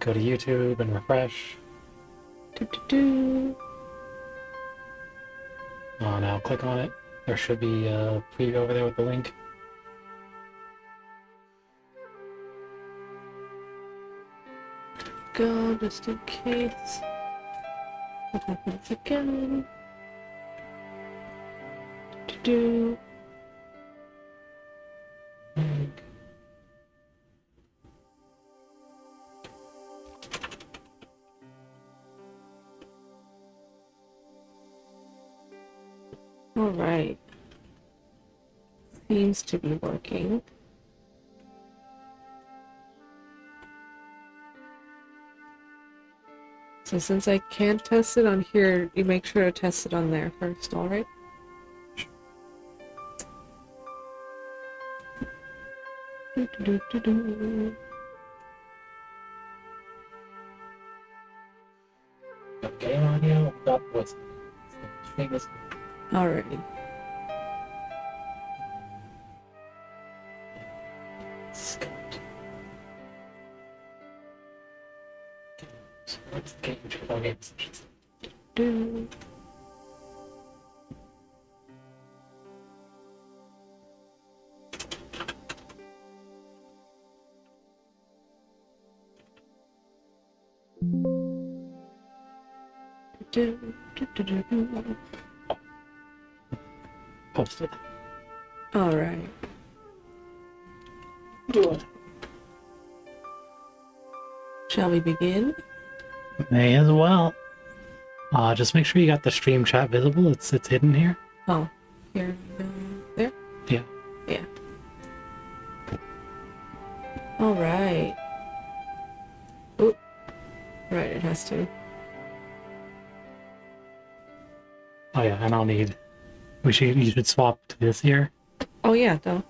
Go to YouTube and refresh. Now click on it. There should be a preview over there with the link. Go just in case. What happens again? Do. All right. Seems to be working. So since I can't test it on here, you make sure to test it on there first, alright? Game audio, got voice. Alrighty. Do. Post it. Alright. Do it. Shall we begin? May as well. Just make sure you got the stream chat visible. It's hidden here. Oh, here, there? Yeah. Yeah. Alright. Oop. Right, it has to. Oh yeah, and I'll need. You should swap to this here. Oh yeah, no.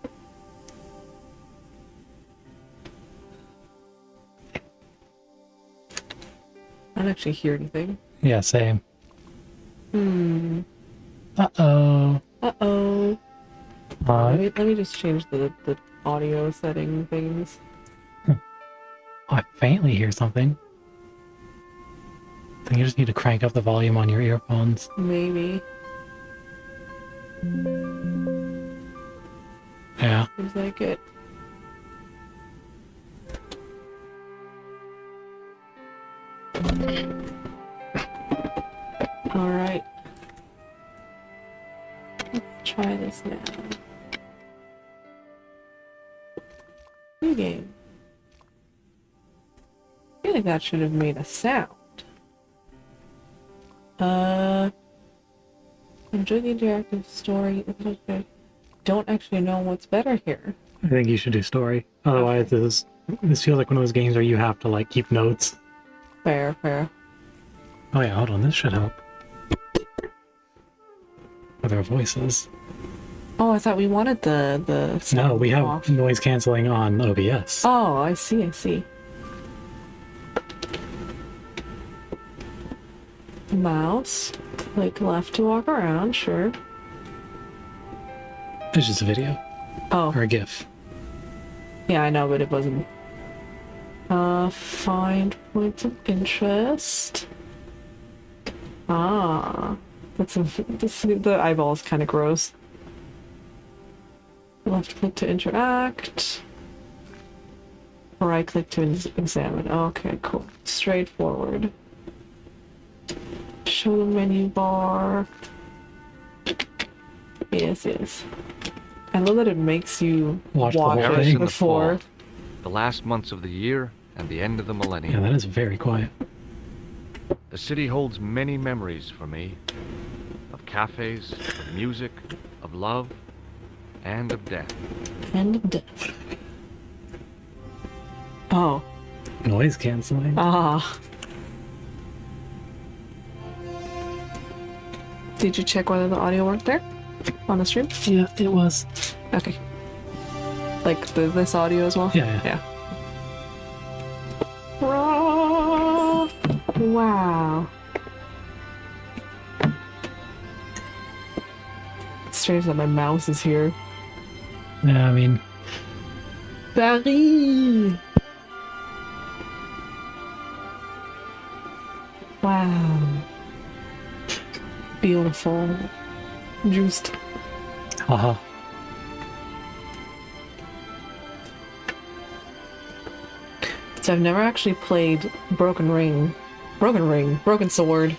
I don't actually hear anything. Yeah, same. Uh-oh. Uh-oh. Let me just change the audio setting things. I faintly hear something. I think you just need to crank up the volume on your earphones. Maybe. Yeah. Seems like it. Alright. Let's try this now. New game. I feel like that should have made a sound. Enjoy the interactive story. Don't actually know what's better here. I think you should do story. Otherwise, this feels like one of those games where you have to like keep notes. Fair, fair. Oh yeah, hold on. This should help. With our voices. Oh, I thought we wanted the sound No, we have off. noise canceling on OBS. Oh, I see, I see. Mouse. Click left to walk around, sure. It's just a video. Oh. Or a GIF. Yeah, I know, but it wasn't. Find points of interest. Ah. The eyeball is kind of gross. Left click to interact. Right click to examine. Okay, cool. Straightforward. Show the menu bar. Yes, yes. I love that it makes you Watch the whole it thing. before. The last months of the year and the end of the millennium. Yeah, that is very quiet. The city holds many memories for me. Of cafes, of music, of love, and of death. End of death. Oh. Noise canceling. Ah. Did you check whether the audio worked there? On the stream? Yeah, it was. Okay. Like this audio as well? Yeah. Yeah. Raw. Wow. It's strange that my mouse is here. Yeah, I mean, Paris! Wow. Beautiful. Juiced. Haha. So I've never actually played Broken Sword,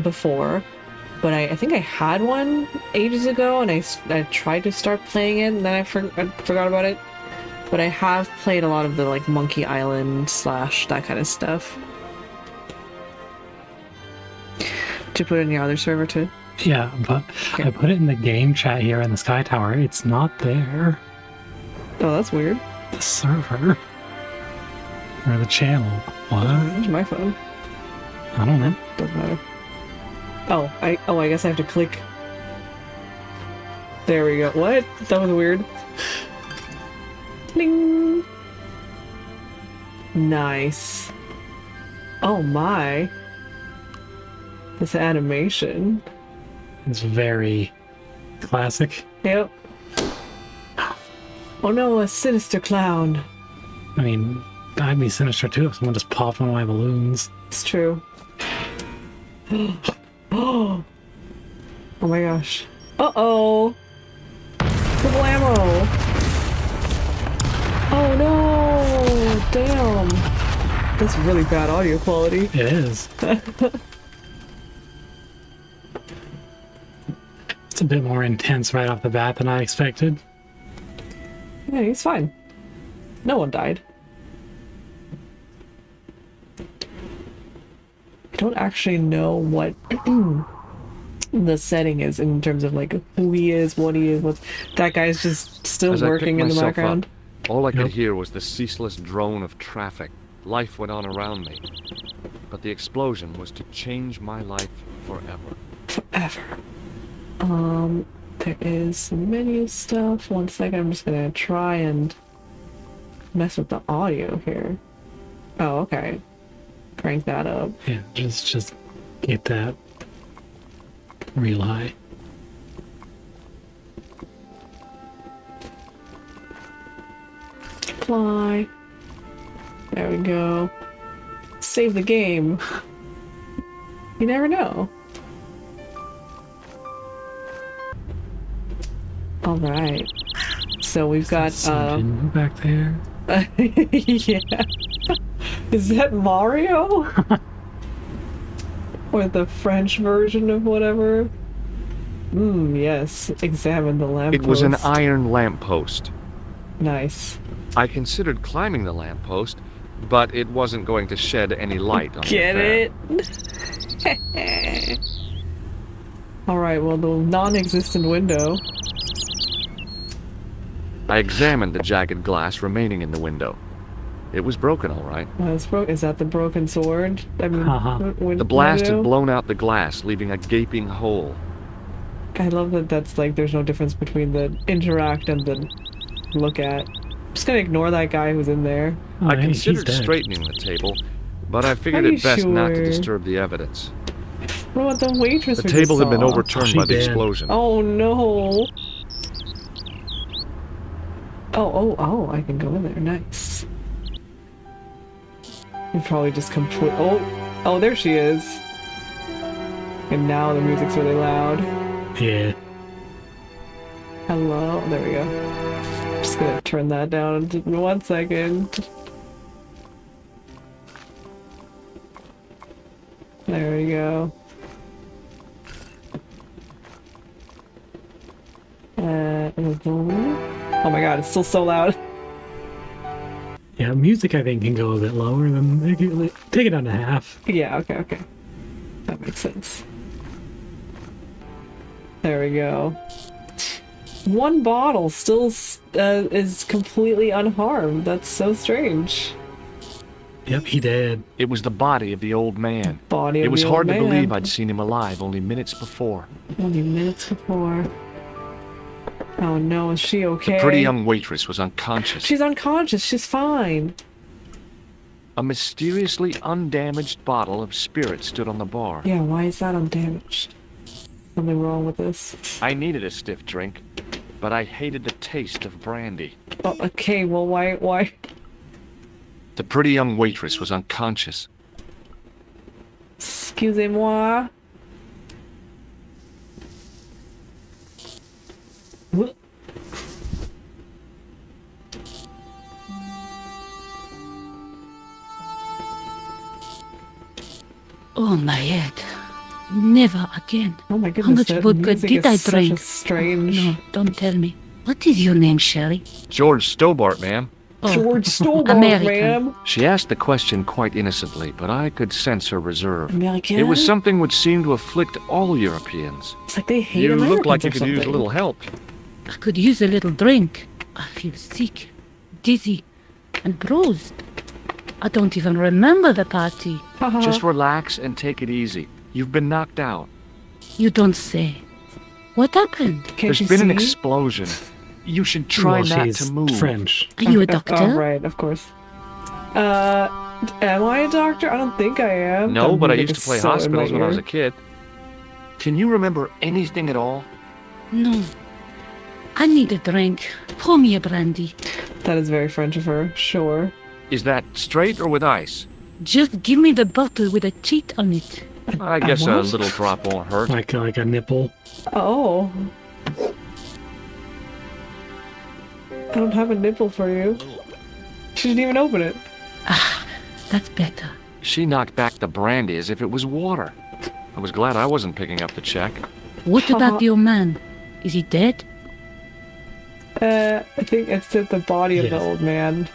before, but I think I had one ages ago, and I tried to start playing it, and then I forgot about it. But I have played a lot of the like Monkey Island / that kind of stuff. To put it in your other server too. Yeah, but Okay. I put it in the game chat here in the Sky Tower. It's not there. Oh, that's weird. The server. Or the channel. What? Where's my phone? I don't know. Doesn't matter. Oh, I guess I have to click. There we go. What? That was weird. Ding. Nice. Oh my. This animation. It's very classic. Yep. Oh no, a sinister clown. I mean, I'd be sinister too if someone just popped one of my balloons. It's true. Oh my gosh. Uh-oh. Blammo. Oh no. Damn. That's really bad audio quality. It is. It's a bit more intense right off the bat than I expected. Yeah, he's fine. No one died. I don't actually know what the setting is in terms of like who he is, what he is, what that guy's just still As I working picked in the myself background. up, all I could Yep. hear was the ceaseless drone of traffic. Life went on around me. But the explosion was to change my life forever. Forever. There is some menu stuff. One second, I'm just gonna try and mess with the audio here. Oh, okay. Crank that up. Yeah, just get that real high. Fly. There we go. Save the game. You never know. All right. So we've got Something back there. yeah. Is that Mario? Or the French version of whatever? Yes. Examine the lamppost. It was an iron lamppost. Nice. I considered climbing the lamppost, but it wasn't going to shed any light on Get the affair. it? Alright, well, the non-existent window. I examined the jagged glass remaining in the window. It was broken, all right. Is that the broken sword? I mean, Uh-huh. The blast window? had blown out the glass, leaving a gaping hole. I love that that's like, there's no difference between the interact and the look at. I'm just gonna ignore that guy who's in there. Oh, I hey, he's considered dead. straightening the table, but I figured Are it best you not to sure? disturb the evidence. What about the waitress The we table just had been saw? overturned She by the did. explosion. Oh no! Oh, I can go in there. Nice. You probably just complete. Oh, there she is. And now the music's really loud. Yeah. Hello. There we go. Just gonna turn that down in 1 second. There we go. Oh my god, it's still so loud. Yeah, music I think can go a bit lower than take it down to half. Yeah, okay. That makes sense. There we go. One bottle still is completely unharmed. That's so strange. Yep, he did. It was the body of the old man. Body of It was the old hard to man. believe I'd seen him alive only minutes before. Only minutes before. Oh no, is she okay? The pretty young waitress was unconscious. She's unconscious. She's fine. A mysteriously undamaged bottle of spirit stood on the bar. Yeah, why is that undamaged? Something wrong with this. I needed a stiff drink, but I hated the taste of brandy. Oh, okay, well, why? The pretty young waitress was unconscious. Excusez-moi. Whoop. Oh, my head. Never again. Oh my How goodness, much that vodka music did is I such drink? a strange... No, don't tell me. What is your name, Shelley? George Stobart, ma'am. Oh, George Stobart, American. ma'am. She asked the question quite innocently, but I could sense her reserve. American? It was something which seemed to afflict all Europeans. It's like they hate You Americans look like you or could use a something. little help. I could use a little drink. I feel sick, dizzy, and bruised. I don't even remember the party. Haha. Just relax and take it easy. You've been knocked out. You don't say. What happened? Can't There's you been an see? explosion. You should try Well, not she's to move. French. Are you a Oh, doctor? right, of course. Am I a doctor? I don't think I am. No, That but I music used to is play so in my hospitals when I was ear. a kid. Can you remember anything at all? No. I need a drink. Pour me a brandy. That is very French of her, sure. Is that straight or with ice? Just give me the bottle with a cheat on it. I guess a what? little drop won't hurt. Like a nipple. Oh. I don't have a nipple for you. She didn't even open it. That's better. She knocked back the brandy as if it was water. I was glad I wasn't picking up the check. What about your man? Is he dead? I think it's at the body of the Yes. old man.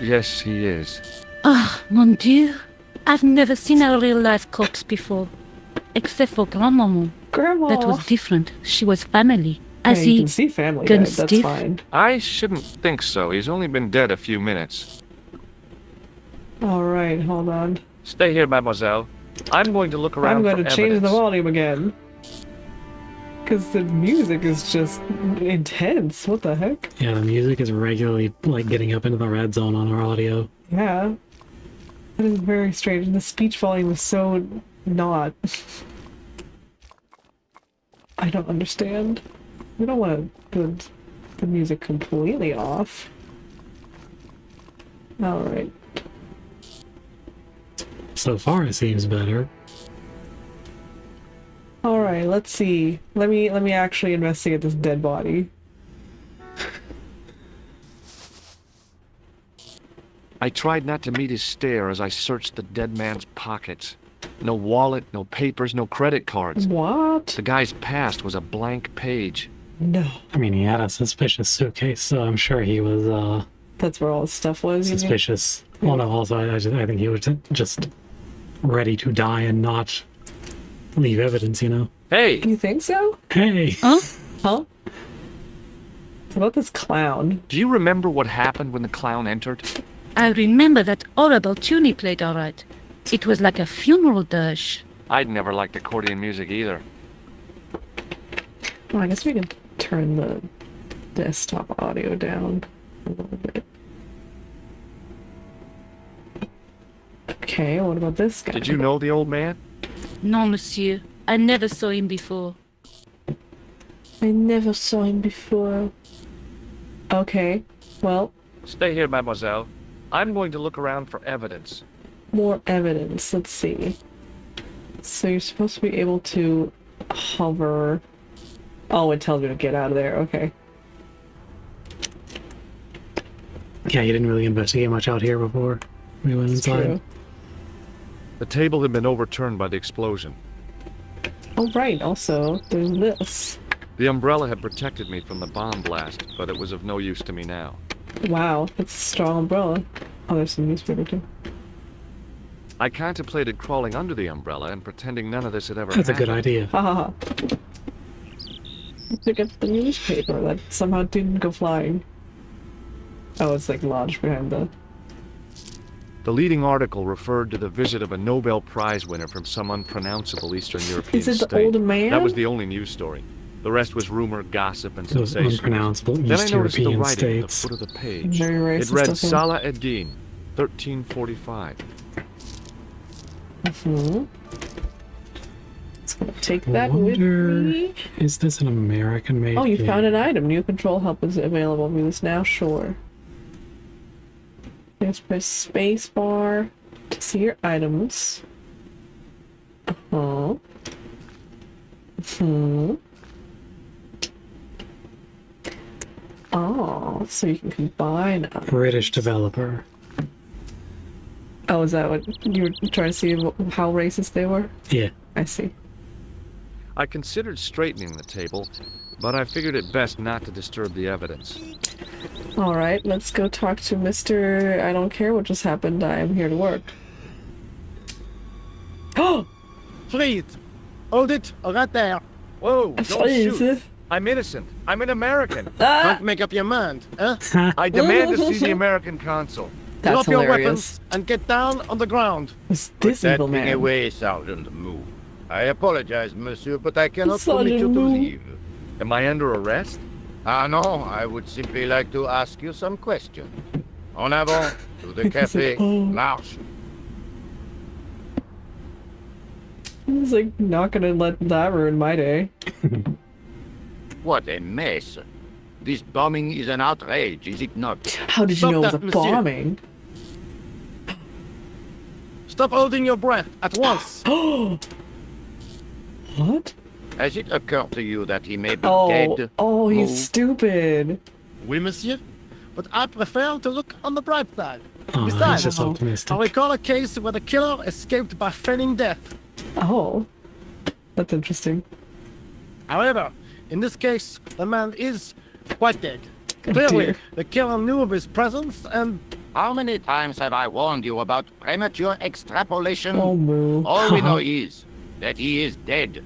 Yes, he is. Ah, mon Dieu. I've never seen a real-life corpse before. Except for Grandmaman. Grandma! That was different. She was family. As yeah, you he... can see family gone dead, that's stiff? fine. I shouldn't think so. He's only been dead a few minutes. Alright, hold on. Stay here, mademoiselle. I'm going to look around I'm going for to change the evidence. volume again. Because the music is just intense. What the heck? Yeah, the music is regularly like getting up into the red zone on our audio. Yeah. That is very strange. And the speech volume is so not. I don't understand. We don't want to put the music completely off. Alright. So far, it seems better. Alright, let's see. Let me actually investigate this dead body. I tried not to meet his stare as I searched the dead man's pockets. No wallet, no papers, no credit cards. What? The guy's past was a blank page. No. I mean, he had a suspicious suitcase, so I'm sure he was That's where all his stuff was. you mean? suspicious. Well, no, also I think he was just ready to die and not leave evidence. You know. Hey! You think so? Hey. Huh? Huh? What about this clown? Do you remember what happened when the clown entered? I remember that horrible tune he played all right. It was like a funeral dirge. I'd never liked accordion music either. Well, I guess we can turn the desktop audio down a little bit. Okay, what about this guy? Did you know the old man? Non, monsieur. I never saw him before. I never saw him before. Okay, well, Stay here, mademoiselle. I'm going to look around for evidence. more evidence. Let's see. So you're supposed to be able to hover. Oh, it tells you to get out of there. Okay. Yeah, you didn't really investigate much out here before we went It's inside. true. The table had been overturned by the explosion. Oh, right. Also, there's this. The umbrella had protected me from the bomb blast, but it was of no use to me now. Wow, that's a strong umbrella. Oh, there's some newspaper too. I contemplated crawling under the umbrella and pretending none of this had ever That's a happened. good idea. Ha ha ha. Pick up the newspaper that somehow didn't go flying. Oh, it's like lodged behind the... The leading article referred to the visit of a Nobel Prize winner from some unpronounceable Eastern European Is it state. the old man? That was the only news story. The rest was rumor, gossip, and Those sensation. unpronounceable Then I East noticed the European writing at the states. foot of the page. Very racist It read of him. Salah ad-Din, 1345. It's gonna take I that with wonder- me. Is this an American-made Oh, you game? found an item. New control help is available. View this now. Sure. Just press space bar to see your items. Oh. Hmm. Oh, so you can combine them. British developer. Oh, is that what you were trying to see how racist they were? Yeah. I see. I considered straightening the table, but I figured it best not to disturb the evidence. All right, let's go talk to Mr. I don't care what just happened. I am here to work. Oh, Freeze! Hold it right there. Whoa, don't freeze. shoot. I'm innocent. I'm an American. Ah, Don't make up your mind, huh? I demand to see the American consul. that's Drop your hilarious. weapons and get down on the ground. Who's this That evil thing man? away, Sergeant Moo. I apologize, monsieur, but I cannot permit you Sergeant to Moo. leave. Am I under arrest? Ah, no, I would simply like to ask you some questions. En avant, to the café, Oh. marche. He's like not gonna let that ruin my day. What a mess. This bombing is an outrage, is it not? How did you Stop know it was a that, monsieur. bombing? Stop holding your breath at once. Oh, what? Has it occurred to you that he may be Oh, dead? oh, he's Moo? stupid. Oui, monsieur. But I prefer to look on the bright side. Oh, he's Besides, just optimistic. I recall a case where the killer escaped by feigning death. Oh, that's interesting. However, in this case, the man is quite dead. Oh, Clearly, dear. the killer knew of his presence and How many times have I warned you about premature extrapolation? Oh, Moo. All we know is that he is dead.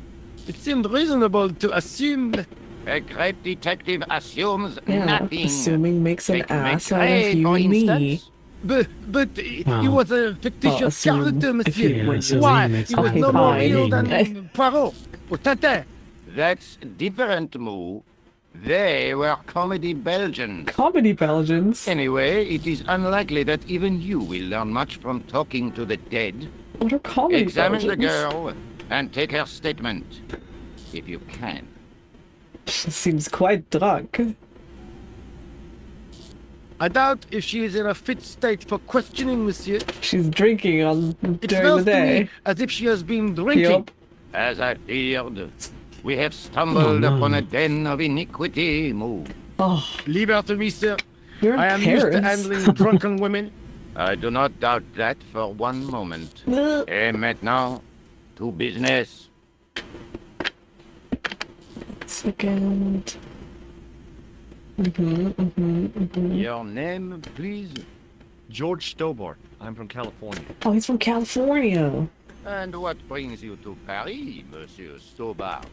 it seemed reasonable to assume that A great detective assumes Yeah, nothing. assuming makes an Take ass out McRae, of you for and me. instance. But he Wow. was a fictitious assume. character, monsieur. Yeah, so Why? he makes He was Okay, no more fine. real than Fine. Poirot or Tintin. That's different, Moo. They were comedy Belgians. Comedy Belgians. Anyway, it is unlikely that even you will learn much from talking to the dead. What are comedy Examine the Belgians? girl and take her statement, if you can. She seems quite drunk. I doubt if she is in a fit state for questioning, monsieur. She's drinking on It during smells the to day. me as if she has been drinking. Yup. As I feared, we have stumbled Oh, no. upon a den of iniquity, Moo. Oh, Leave her to me, sir. you're in I am used to Paris. handling drunken women. I do not doubt that for one moment. Ugh. Et maintenant, to business. Second. Your name, please? George Stobart. I'm from California. Oh, he's from California. And what brings you to Paris, Monsieur Stobart?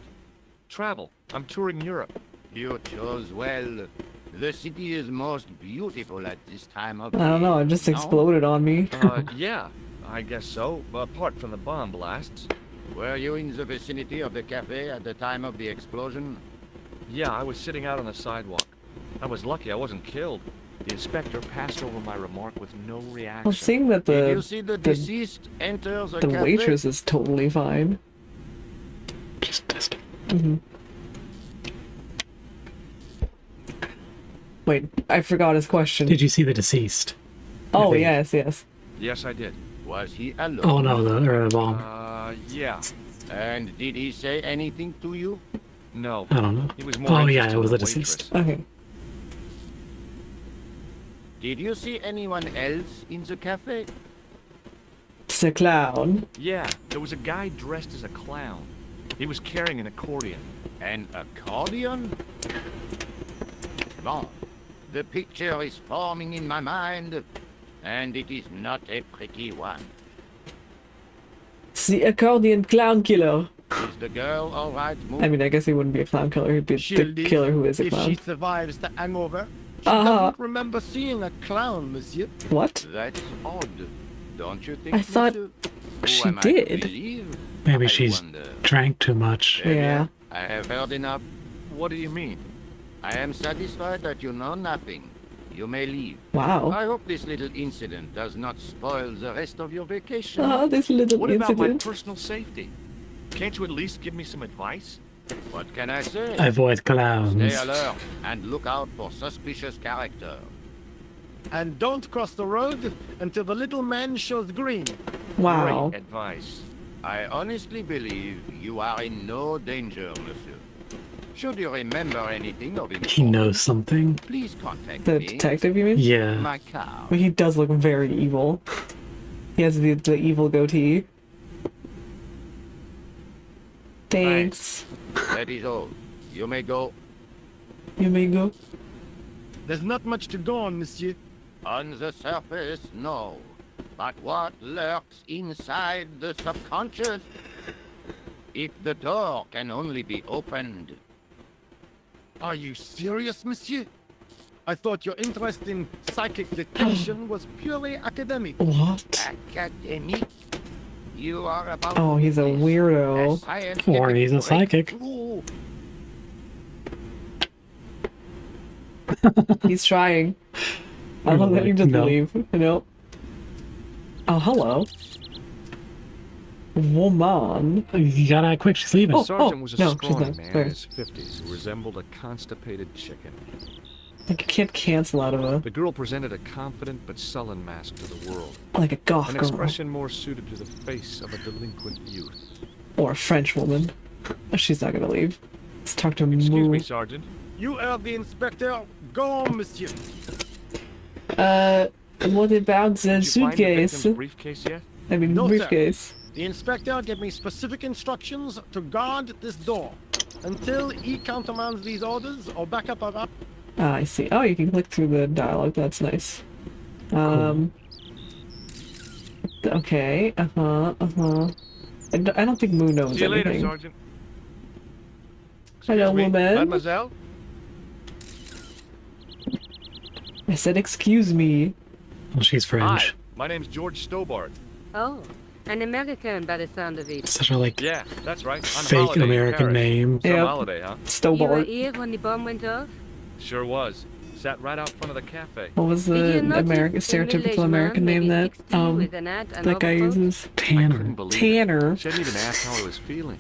Travel. I'm touring Europe. You chose well. The city is most beautiful at this time of I don't know, it just No? exploded on me. Yeah, I guess so. Apart from the bomb blasts. Were you in the vicinity of the cafe at the time of the explosion? Yeah, I was sitting out on the sidewalk. I was lucky I wasn't killed. The inspector passed over my remark with no reaction. I'm seeing that Did you the see the deceased enter the cafe? waitress is totally fine. Just testing. Wait, I forgot his question. Did you see the deceased? Oh, think- yes, yes. Yes, I did. Was he alone? Oh no, the bomb. Yeah. And did he say anything to you? No. I don't know. He was more Oh yeah, interested it was in the the deceased. Okay. Did you see anyone else in the cafe? It's a clown. Yeah, there was a guy dressed as a clown. He was carrying an accordion. An accordion? Bon, the picture is forming in my mind, and it is not a pretty one. It's the accordion clown killer. Is the girl all right, Moo? I mean, I guess he wouldn't be a clown killer. He'd be She'll the live killer who is a if clown. she survives the hangover. She Uh-huh. doesn't remember seeing a clown, monsieur. What? That's odd, don't you think? I thought monsieur? Who she am I to did. believe? Maybe I she's wonder. drank too much. Very Yeah. well. I have heard enough. What do you mean? I am satisfied that you know nothing. You may leave. Wow. I hope this little incident does not spoil the rest of your vacation. Ah, this little What about my incident. personal safety? Can't you at least give me some advice? What can I say? Avoid Stay clowns. alert and look out for suspicious character. And don't cross the road until the little man shows green. Wow. Great advice. I honestly believe you are in no danger, monsieur. Should you remember anything of He importance, knows something. please contact The me. detective, you mean? Yeah. My car. But he does look very evil. He has the evil goatee. Thanks. That is all. You may go. You may go. There's not much to go on, monsieur. On the surface, no. But what lurks inside the subconscious? If the door can only be opened. Are you serious, monsieur? I thought your interest in psychic detection was purely academic. What? Academic? You are about Oh, he's a this, weirdo. scientific Or he's a psychic. breakthrough. He's trying. I love that he doesn't No. leave. You know? Oh, hello. Woman. You gotta act quick, she's leaving. Oh. Sergeant was a no, she's scrawny not. man Sorry. in his 50s who resembled a constipated chicken. Like, you can't cancel out of a... The girl presented a confident but sullen mask to the world, like a goth an girl. expression more suited to the face of a delinquent youth. Or a French woman. She's not gonna leave. Let's talk to Excuse Moo. me, Sergeant. You are the inspector. Go on, monsieur. What about the Did you find the suitcase? victim's briefcase yet? I mean, No, sir. briefcase. The inspector gave me specific instructions to guard this door until he countermands these orders or back up. Ah, I see. Oh, you can click through the dialogue. That's nice. Okay. I don't think Moo knows See you later, anything. Sergeant. Hello, Excuse me, woman. Mademoiselle? I said, excuse me. Well, she's Hi, French. my name's George Stobart. Oh, an American by the sound of it. Such a, like, Yeah, that's right. On fake holiday in American Paris. name. Some Yep. holiday, huh? You were Stobart. here when the bomb went off? Sure was. Sat right out front of the cafe. What was Did the you notice American a stereotypical middle-aged American man, name that maybe 60, with an hat and that guy overcoat? uses? I couldn't Tanner. believe it. Tanner. She hadn't even asked how he was feeling.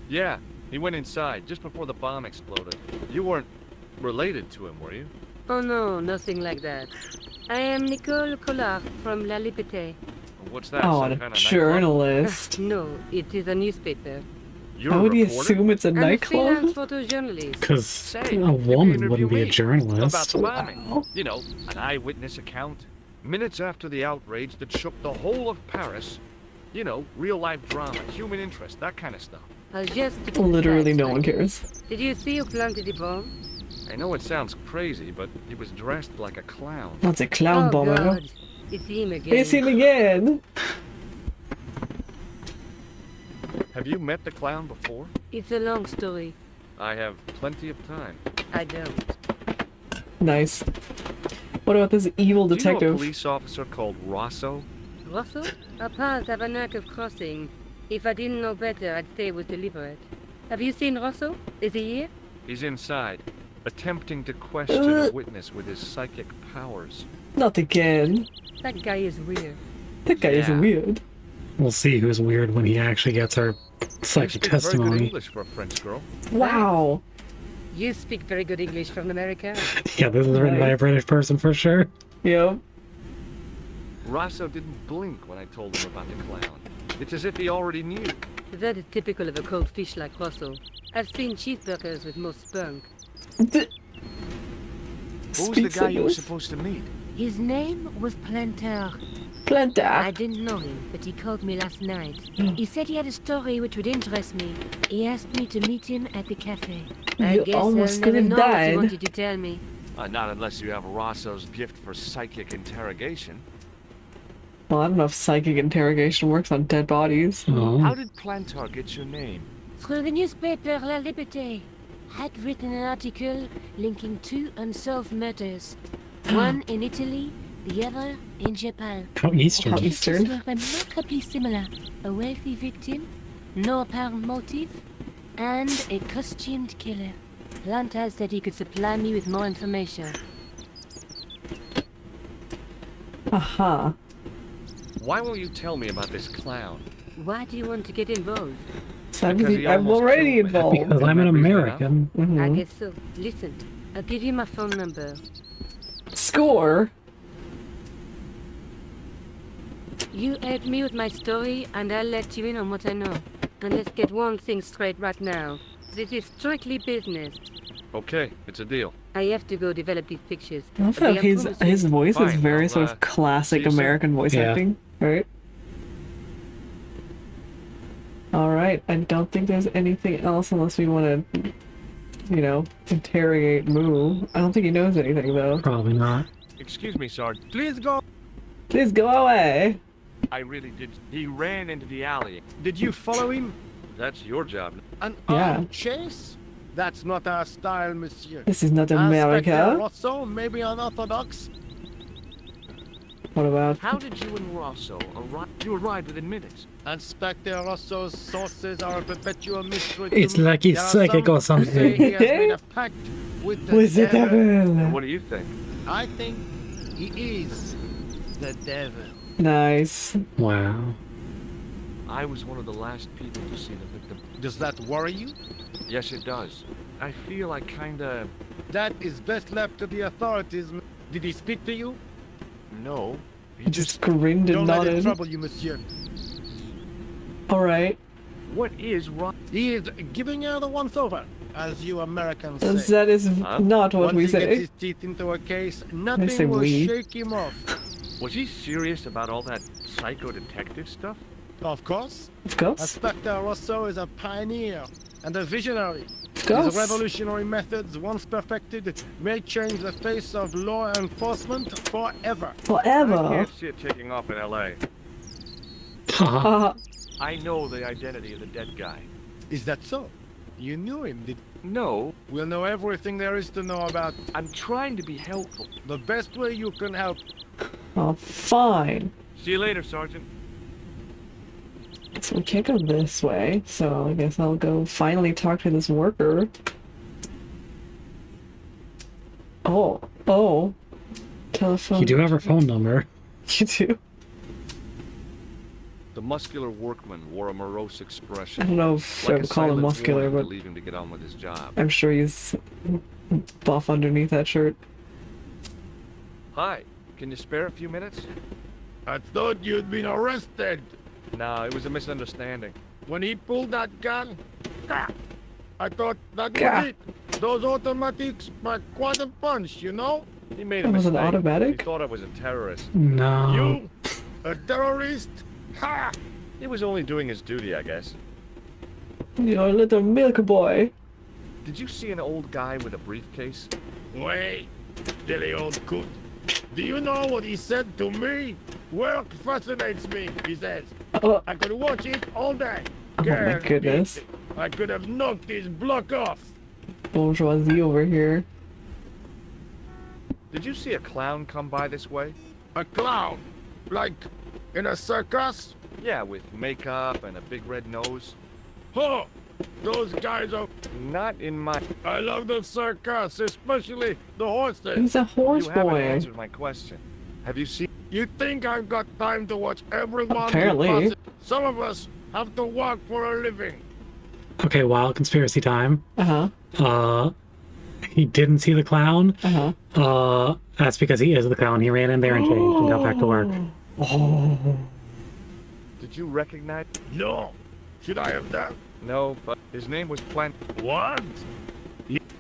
Yeah, he went inside just before the bomb exploded. You weren't related to him, were you? Oh no, nothing like that. I am Nicole Collard from La Liberté. What's that? Oh, some and kind a of nightclub? journalist. No, it is a newspaper. You're How a would you reporter? assume it's a I'm a nightclub? freelance photojournalist. Because Say, a maybe woman interview wouldn't be a me journalist. About the bombing. Wow. You know, an eyewitness account. Minutes after the outrage that shook the whole of Paris. You know, real-life drama, human interest, that kind of stuff. I'll just keep Literally facts no one straight. cares. Did you see who planted the bomb? I know it sounds crazy, but he was dressed like a clown. That's a clown Oh bomber. God, it's him again. It's him again. Have you met the clown before? It's a long story. I have plenty of time. I don't. Nice. What about this evil Do you know a detective? police officer called Rosso? Russell? Our paths have a knack of crossing. If I didn't know better, I'd say it was deliberate. Have you seen Russell? Is he here? He's inside, attempting to question a witness with his psychic powers. Not again. That guy is weird. That guy is Yeah. weird. We'll see who's weird when he actually gets her You psychic speak very good testimony. English for a French girl. Wow. You speak very good English from America. Yeah, this is written by a British person for sure. Yep. Rosso didn't blink when I told him about the clown. It's as if he already knew. That is typical of a cold fish like Russell. I've seen cheeseburgers with more spunk. Who's the Speaks guy you were English. supposed to meet? His name was Planter. I Planta. didn't know him, but he called me last night. He said he had a story which would interest me. He asked me to meet him at the cafe. I You guess almost I'll could never have know what he died. wanted to tell me. Not unless you have Rosso's gift for psychic interrogation. Well, I don't know if psychic interrogation works on dead bodies. How Oh, did Plantar get your name? Through the newspaper La Liberté. Had written an article linking two unsolved murders. One in Italy, the other in Japan. how Eastern. How Cases Eastern? were remarkably similar. A wealthy victim, no apparent motive, and a costumed killer. Planta said he could supply me with more information. Aha. Why won't you tell me about this clown? Why do you want to get involved? So Because he I'm almost already killed me. involved. Because I'm an American. I Mhm. guess so. Listen, I'll give you my phone number. Score. You help me with my story, and I'll let you in on what I know. And let's get one thing straight right now. This is strictly business. Okay, it's a deal. I have to go develop these pictures. I love But how I his promise you- voice is Fine, very I'll, sort of see classic you soon. American voice Yeah. acting, right? All right. I don't think there's anything else unless we want to, you know, interrogate Moo. I don't think he knows anything though. Probably not. Excuse me, Sergeant. Please go. Please go away. I really did. He ran into the alley. Did you follow him? That's your job. An Yeah. armed chase? That's not our style, monsieur. This is not Inspector America. Rosso, maybe unorthodox. What about? How did you and Rosso arrive? You arrived within minutes. Inspector Rosso's sources are a perpetual mystery. It's to me. like he's There are psychic some or who say he has made a pact with the With the devil. devil. What do you think? I think he is the devil. Nice. Wow. I was one of the last people to see the victim. Does that worry you? Yes, it does. I feel I kinda... That is best left to the authorities. Did he speak to you? No. He just grinned and Don't let him nodded. trouble you, monsieur. All right. What is wrong? He is giving her the once over, as you Americans say. That is Huh? not what Once we he gets say. his teeth into a case, say nothing will we. shake him off. Was he serious about all that psycho detective stuff? Of course. Of course. Inspector Rosso is a pioneer and a visionary. Of course. His revolutionary methods, once perfected, may change the face of law enforcement forever. I Forever. can't see it taking off in L.A. Haha. I know the identity of the dead guy. Is that so? You knew him, did No, We'll know everything there is to know about. I'm trying to be helpful. The best way you can help. Oh, fine. See you later, Sergeant. So we can't go this way, so I guess I'll go finally talk to this worker. Oh. Telephone. You do have her phone number. You do? The muscular workman wore a morose I expression. don't know if I Like a would call him silent muscular, warning to but leave him to get on with his job. I'm sure he's buff underneath that shirt. Hi, can you spare a few minutes? I thought you'd been arrested. No, it was a misunderstanding. When he pulled that gun, I thought that Gah. was it. Those automatics pack quite a punch, you know? He made a That was an mistake. automatic? He thought I was a terrorist. No. You, a terrorist? Ha! He was only doing his duty, I guess. You're a little milk boy. Did you see an old guy with a briefcase? Wait, silly old coot. Do you know what he said to me? Work fascinates me, he says. Oh, I could watch it all day. Oh my Guaranteed. goodness. I could have knocked his block off. bourgeoisie over here. Did you see a clown come by this way? A clown? Like in a circus? Yeah, with makeup and a big red nose. Huh! Those guys are... Not in my... I love the circus, especially the horses. He's a horse You haven't boy. answered my question. Have you seen... You think I've got time to watch every monster Apparently. pass? Some of us have to work for a living. Okay, wild conspiracy time. Uh-huh. He didn't see the clown. Uh-huh. That's because he is the clown. He ran in there and changed and got back to work. Oh. Did you recognize... No. Should I have done? No, but his name was Plant... What?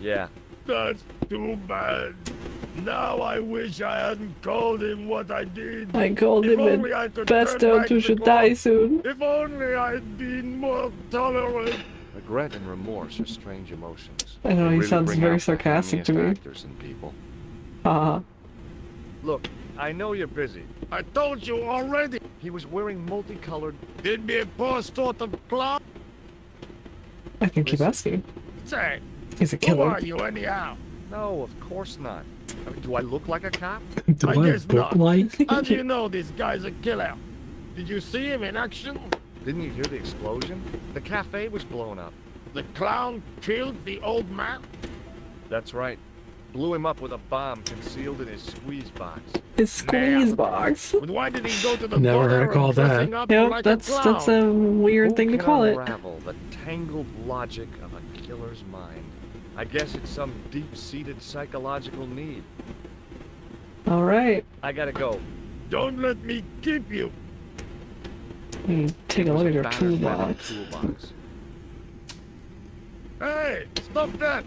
Yeah. That's too bad. Now I wish I hadn't called him what I did. I called If him only I a could turn bastard back who the should clock. die soon. If only I'd been more tolerant. Regret and remorse are strange emotions. I know, They he really sounds bring very out the sarcastic to hangest me. actors in people. Uh-huh. Look, I know you're busy. I told you already. He was wearing multicolored... He'd be a poor sort of clown. I can keep Listen. asking. Say, He's a who killer. are you anyhow? No, of course not. I mean, do I look like a cop? Do I I guess look not. like? How do you know this guy's a killer? Did you see him in action? Didn't you hear the explosion? The cafe was blown up. The clown killed the old man? That's right. Blew him up with a bomb concealed in his squeeze box. His squeeze box. But why did he go to the Never border heard it and called that. dressing up Yep, like that's a clown? a weird Who thing to can call it. unravel the tangled logic of a killer's mind? I guess it's some deep-seated psychological need. All right. I gotta go. Don't let me keep you. You take a It was look at your battered metal toolbox. toolbox. Hey, stop that!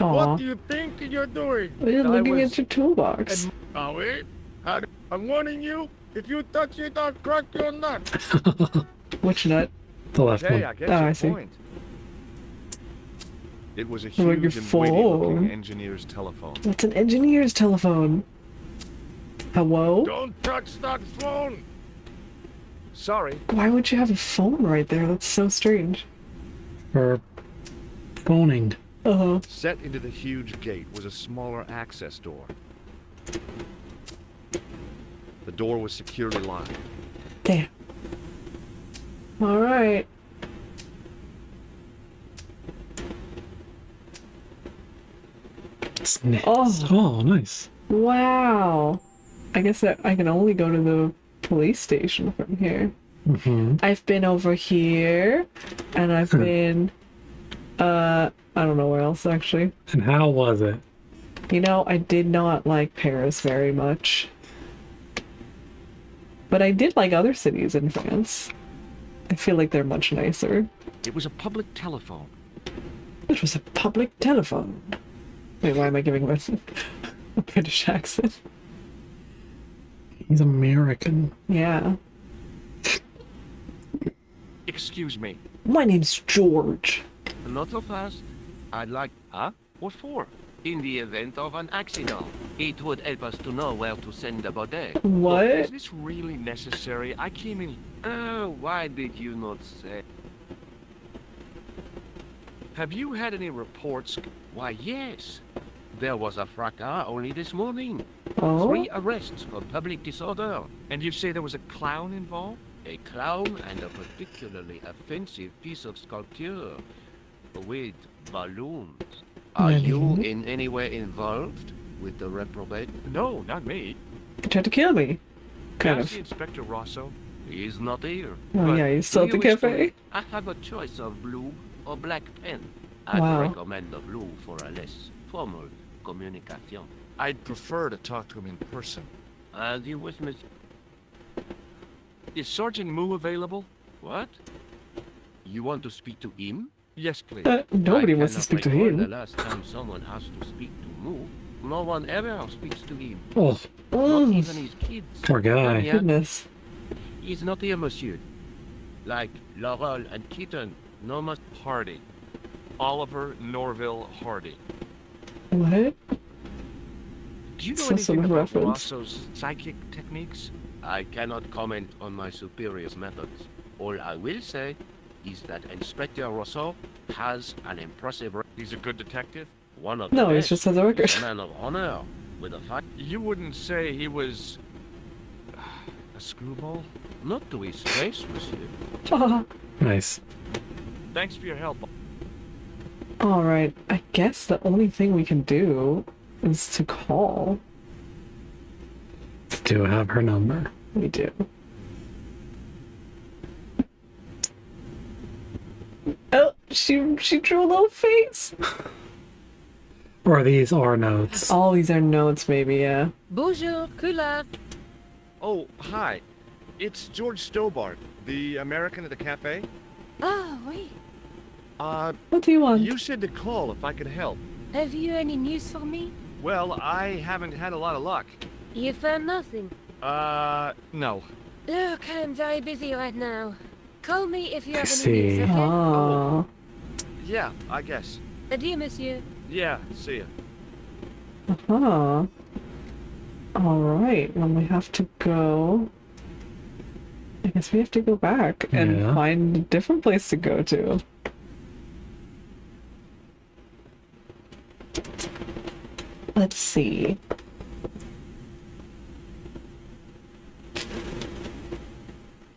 Aw. What do you think you're doing? You're I looking was- at your toolbox. Oh, wait. I'm warning you. If you touch it, I'll crack your nut. Which nut? The left Okay, one. I get Oh, your I see. point. It was a What about your huge and weighty-looking phone? engineer's telephone. That's an engineer's telephone. Hello? Don't touch that phone. Sorry, Why would you have a phone right there? That's so strange. For phoning. Uh-huh. set into the huge gate was a smaller access door. The door was securely locked. Damn. Alright. Snacks. Oh. Oh, nice. Wow. I guess that I can only go to the police station from here. Mm-hmm. I've been over here, and I've been, I don't know where else actually. And how was it? You know, I did not like Paris very much. But I did like other cities in France. I feel like they're much nicer. It was a public telephone. It was a public telephone. Wait, why am I giving him a British accent? He's American. Yeah. Excuse me. My name's George. Not so fast. I'd like... Huh? What for? In the event of an accident, it would help us to know where to send the body. Is What? this really necessary? I came in... Why did you not say... Have you had any reports? Why, yes. There was a fracas only this morning. Oh? 3 arrests for public disorder. And you say there was a clown involved? A clown and a particularly offensive piece of sculpture with balloons. Are you Balloon? in any way involved with the reprobate? No, not me. He tried to kill me. Can Kind I of. see Inspector Rosso? He's not here. Oh But yeah, he's still at Do the you wish to- cafe. I have a choice of blue or black pen. I'd Wow. recommend the blue for a less formal communication. I'd prefer to talk to him in person. As you wish, Miss. Is Sergeant Moo available? What? You want to speak to him? Yes, please. Nobody I wants to cannot speak to recall The him. last time someone has to speak to Moo, no one ever speaks to him. Oh, Not Mm, even his kids. poor guy. And yet, goodness. he's not here, monsieur. Like Laurel and Keaton, no must Hardy. Oliver Norville Hardy. What? Do you know Some sort anything of about reference. Rosso's psychic techniques? I cannot comment on my superior's methods. All I will say is that Inspector Rousseau has an impressive He's a good detective? one of the No, he best. just has a record. He's a man of honor with a fight. You wouldn't say he was... a screwball? Not to his face, monsieur. Nice. Thanks for your help. Alright, I guess the only thing we can do is to call. Do have her number. We do. Oh, she drew a little face. Or these are notes. All these are notes, maybe, yeah. Bonjour, couleur. Oh, hi. It's George Stobart, the American at the cafe. Ah, oui. What do you want? You said to call if I could help. Have you any news for me? Well, I haven't had a lot of luck. You found nothing. No. Look, I'm very busy right now. Call me if you have any see. news, okay? Ah, Yeah, I guess. Adieu, monsieur. Yeah, see ya. uh-huh. Alright, well we have to go. I guess we have to go back and Yeah. find a different place to go to. Let's see.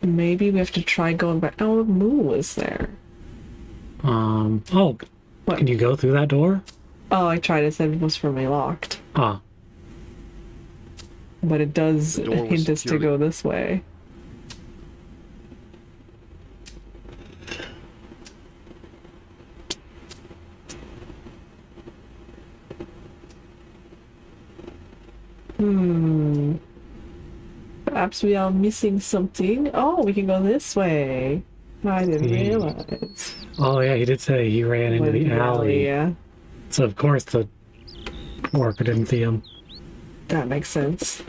Maybe we have to try going back. Oh, Moo was there. Oh, What? can you go through that door? Oh, I tried. It said it was for me locked. Ah, But it does The door was hint us to securely- go this way. perhaps we are missing something. Oh, we can go this way. I didn't realize. Oh yeah, he did say he ran into Went the alley. yeah. So of course the worker didn't see him. That makes sense.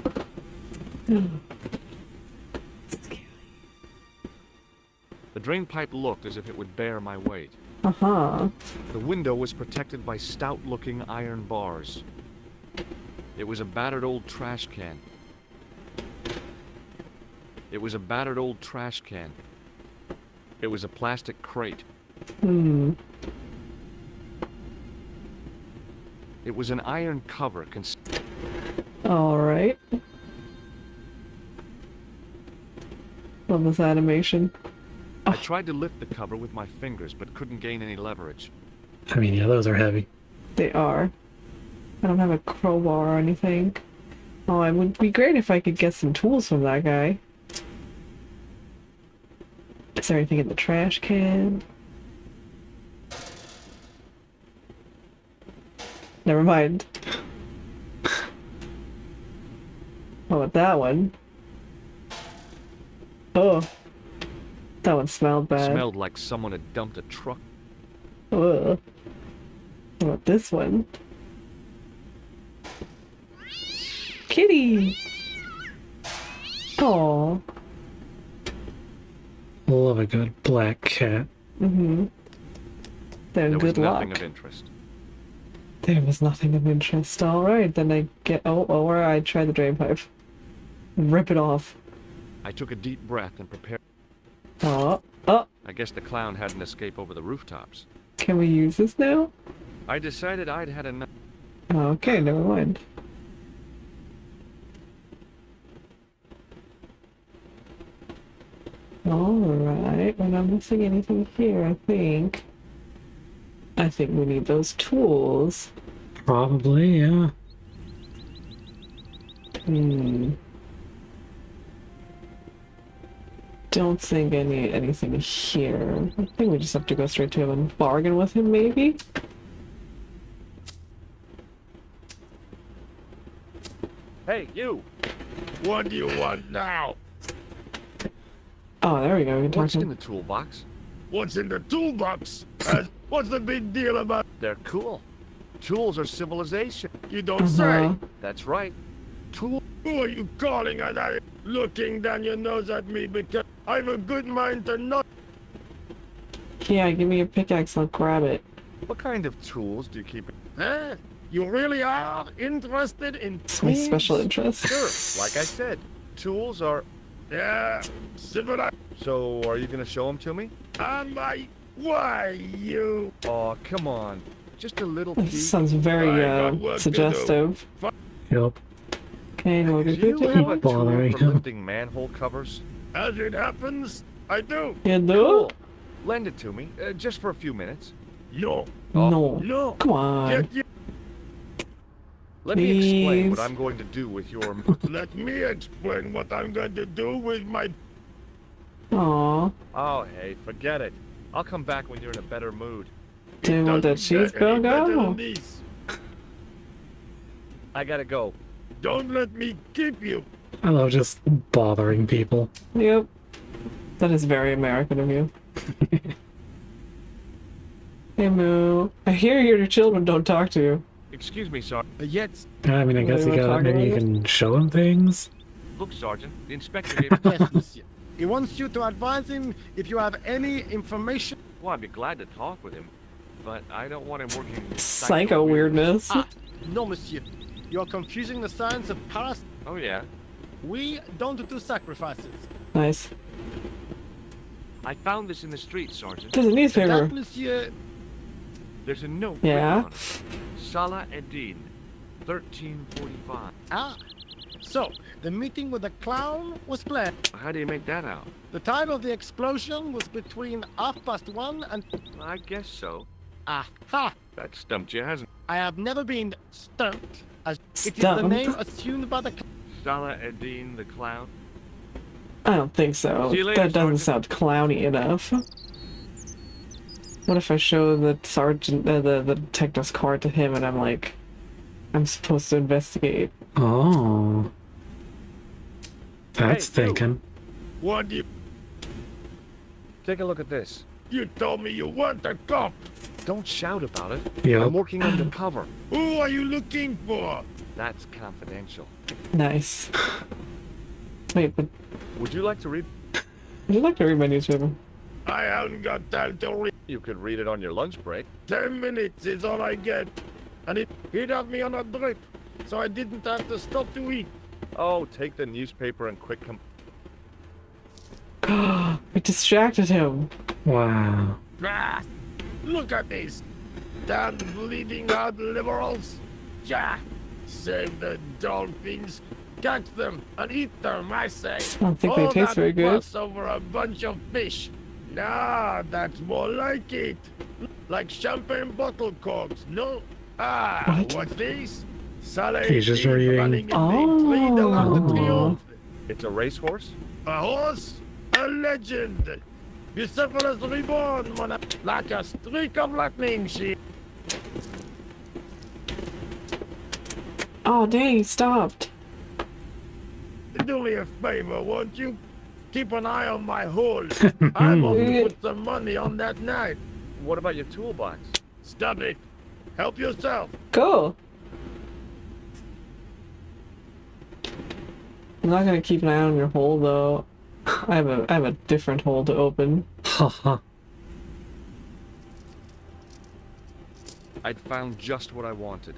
The drain pipe looked as if it would bear my weight. Uh-huh. The window was protected by stout-looking iron bars. It was a battered old trash can. It was a battered old trash can. It was a plastic crate. It was an iron cover. All right. Love this animation. I tried to lift the cover with my fingers, but couldn't gain any leverage. I mean, yeah, those are heavy. They are. I don't have a crowbar or anything. Oh, it would be great if I could get some tools from that guy. Is there anything in the trash can? Never mind. What about that one? Oh. That one smelled bad. Smelled like someone had dumped a truck. Ugh. What about this one? Kitty! Aww. Love a good black cat. Then There was good luck. nothing of interest. There was nothing of interest. Alright, then I get. Or I try the drain pipe. Rip it off. I took a deep breath and prepared. Oh. I guess the clown had an escape over the rooftops. Can we use this now? I decided I'd had enough. Okay, never mind. Alright, we're not missing anything here, I think. I think we need those tools. Probably, yeah. Don't think I need anything here. I think we just have to go straight to him and bargain with him, maybe? Hey, you! What do you want now? Oh, there we go. We can talk What's to in him. the toolbox? What's in the toolbox? What's the big deal about? They're cool. Tools are civilization. You don't say. That's right. Tool. Who are you calling at that? Looking down your nose at me because I've a good mind to not. Yeah, give me a pickaxe, I'll grab it. What kind of tools do you keep? Huh? You really are interested in It's my tools? special interest. Sure. Like I said, tools are. Yeah, civilized. So, are you gonna show them to me? Am I? Why you? Oh, come on. Just a little peek. This sounds very I got work to suggestive. Yep. Okay, no, Do you have a tool Bothering for him. lifting manhole covers? As it happens, I do. You do? Cool. Lend it to me, just for a few minutes. No, No. no. Come on. Get you. Let me explain what Please. I'm going to do with your. Let me explain what I'm going to do with my. Aw. Oh, hey, forget it. I'll come back when you're in a better mood. Dude, Doesn't that she's get any gonna better go. than these. I gotta go. Don't let me keep you. I love just bothering people. Yep. That is very American of you. Hey, Moo. I hear your children don't talk to you. Excuse me, Sergeant. Yet, I mean, I guess They you were got talking maybe you about can show him things. Look, Sergeant, the inspector gave. yes, monsieur. He wants you to advise him if you have any information. Well, I'd be glad to talk with him, but I don't want him working. with Psycho weirdness. Ah, no, monsieur. You're confusing the science of paras. Oh yeah. We don't do sacrifices. Nice. I found this in the street, Sergeant. There's a newspaper. That, monsieur. There's a note. Yeah. written on it. Salah Eddin, 1345. Ah. So, the meeting with the clown was planned. How do you make that out? The time of the explosion was between 1:30 and. I guess so. Aha! That stumped you, hasn't I have never been stumped. As it is the Stumped? name assumed by the. it? Salah Eddin, the clown. I don't think so. See you later, That doesn't Sergeant. sound clowny enough. What if I show the sergeant, the detective's card to him, and I'm like, I'm supposed to investigate? Oh. That's Hey, you. thinking. What do you... Take a look at this. You told me you weren't a cop. Don't shout about it. Yep. I'm working undercover. Who are you looking for? That's confidential. Nice. Wait, but Would you like to read? would you like to read my newspaper? I haven't got time to read. You could read it on your lunch break. 10 minutes is all I get. And he'd have me on a drip, so I didn't have to stop to eat. Oh, take the newspaper and quick We distracted him. Wow. Ah, look at this. Damn bleeding out liberals. Yeah. Save the dolphins. Catch them and eat them, I say. I don't think they All taste that very good. fuss over a bunch of fish. Nah, that's more like it. Like champagne bottle corks, no? Ah, What? what's this? Salad He's just is reading. running in the Prix de l'Arc de Oh. Triomphe. It's a racehorse? A horse? A legend. Bucephalus reborn, like a streak of lightning, she. Oh, dang, he stopped. Do me a favor, won't you? Keep an eye on my hole. I'm off to put some money on that knife. What about your toolbox? Stop it. Help yourself. Cool. I'm not gonna keep an eye on your hole though. I have a different hole to open. Haha. I'd found just what I wanted.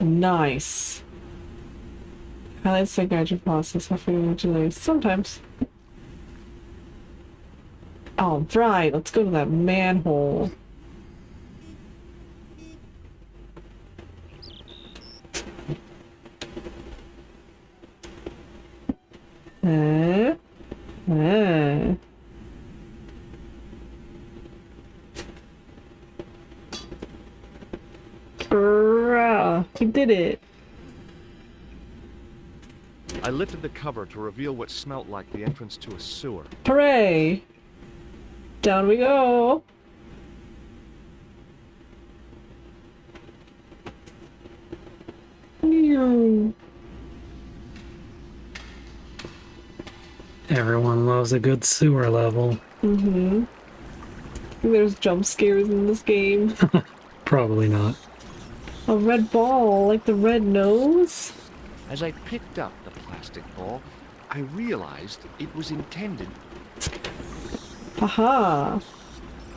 Nice. Highlights the guide process. I feel delays sometimes. All right, let's go to that manhole. We did it. I lifted the cover to reveal what smelt like the entrance to a sewer. Hooray! Down we go. Ew. Everyone loves a good sewer level. Mm-hmm. There's jump scares in this game. Probably not. A red ball, like the red nose? As I picked up the plastic ball, I realized it was intended. Haha.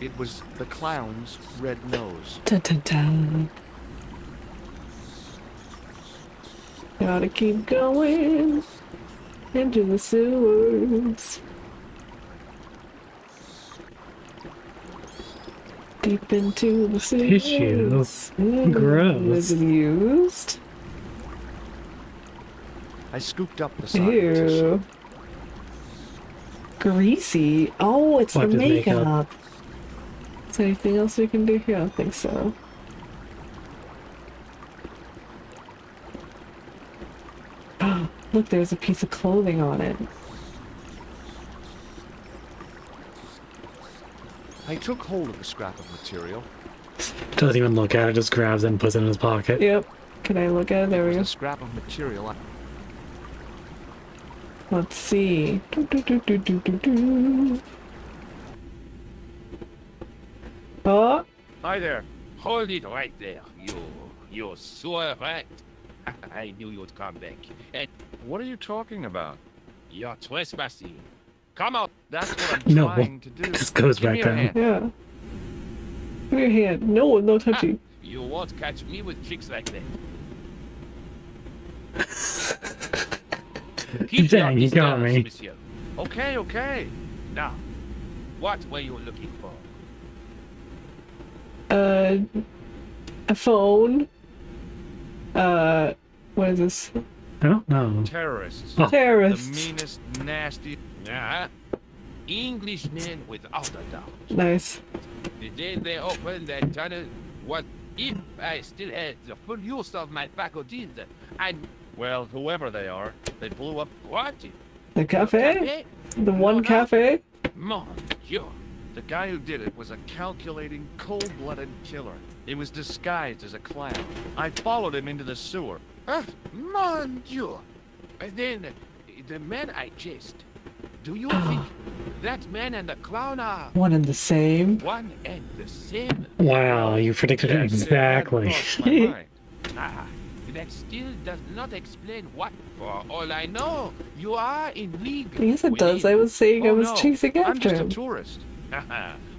It was the clown's red nose. Dun dun dun. Gotta keep going into the sewers. Deep into the sewers. Tissues. Gross. Is it used? I scooped up the side of the tissue. Ew. Greasy. Oh, it's Wiped the his makeup. makeup. Is there anything else we can do here? I don't think so. Look, there's a piece of clothing on it. I took hold of the scrap of material. Doesn't even look at it, just grabs it and puts it in his pocket. Yep. Can I look at it? There It we was go. a scrap of material. Let's see. Do, do, do, do, do, do, do. Oh, Hi there. Hold it right there, you sewer rat. I knew you'd come back. And What are you talking about? you're trespassing. Come out. That's what I'm No. trying to do. Just goes Give back me your down. hand. yeah. Give me your hand. No, no Ah, touchy. you won't catch me with tricks like that. Keep your Dang, he got distance, me. monsieur. Okay, okay. Now, what were you looking for? A phone. What is this? I don't know. Terrorists. Oh. The Terrorists. meanest, nasty. Englishmen without a doubt. Nice. The day they opened that tunnel, what if I still had the full use of my faculties? And Well, whoever they are, they blew up. what? The cafe? The one No, no. cafe? Mon Dieu. The guy who did it was a calculating, cold-blooded killer. He was disguised as a clown. I followed him into the sewer. Mon Dieu. And then, the man I chased. Do you think that man and the clown are One and the same. one and the same? Wow, you predicted it Yes, exactly. that crossed my mind. Ah, that still does not explain what. For all I know, you are in league. Yes, it with does. him. I was saying I Oh, was no, chasing I'm after just a him. tourist.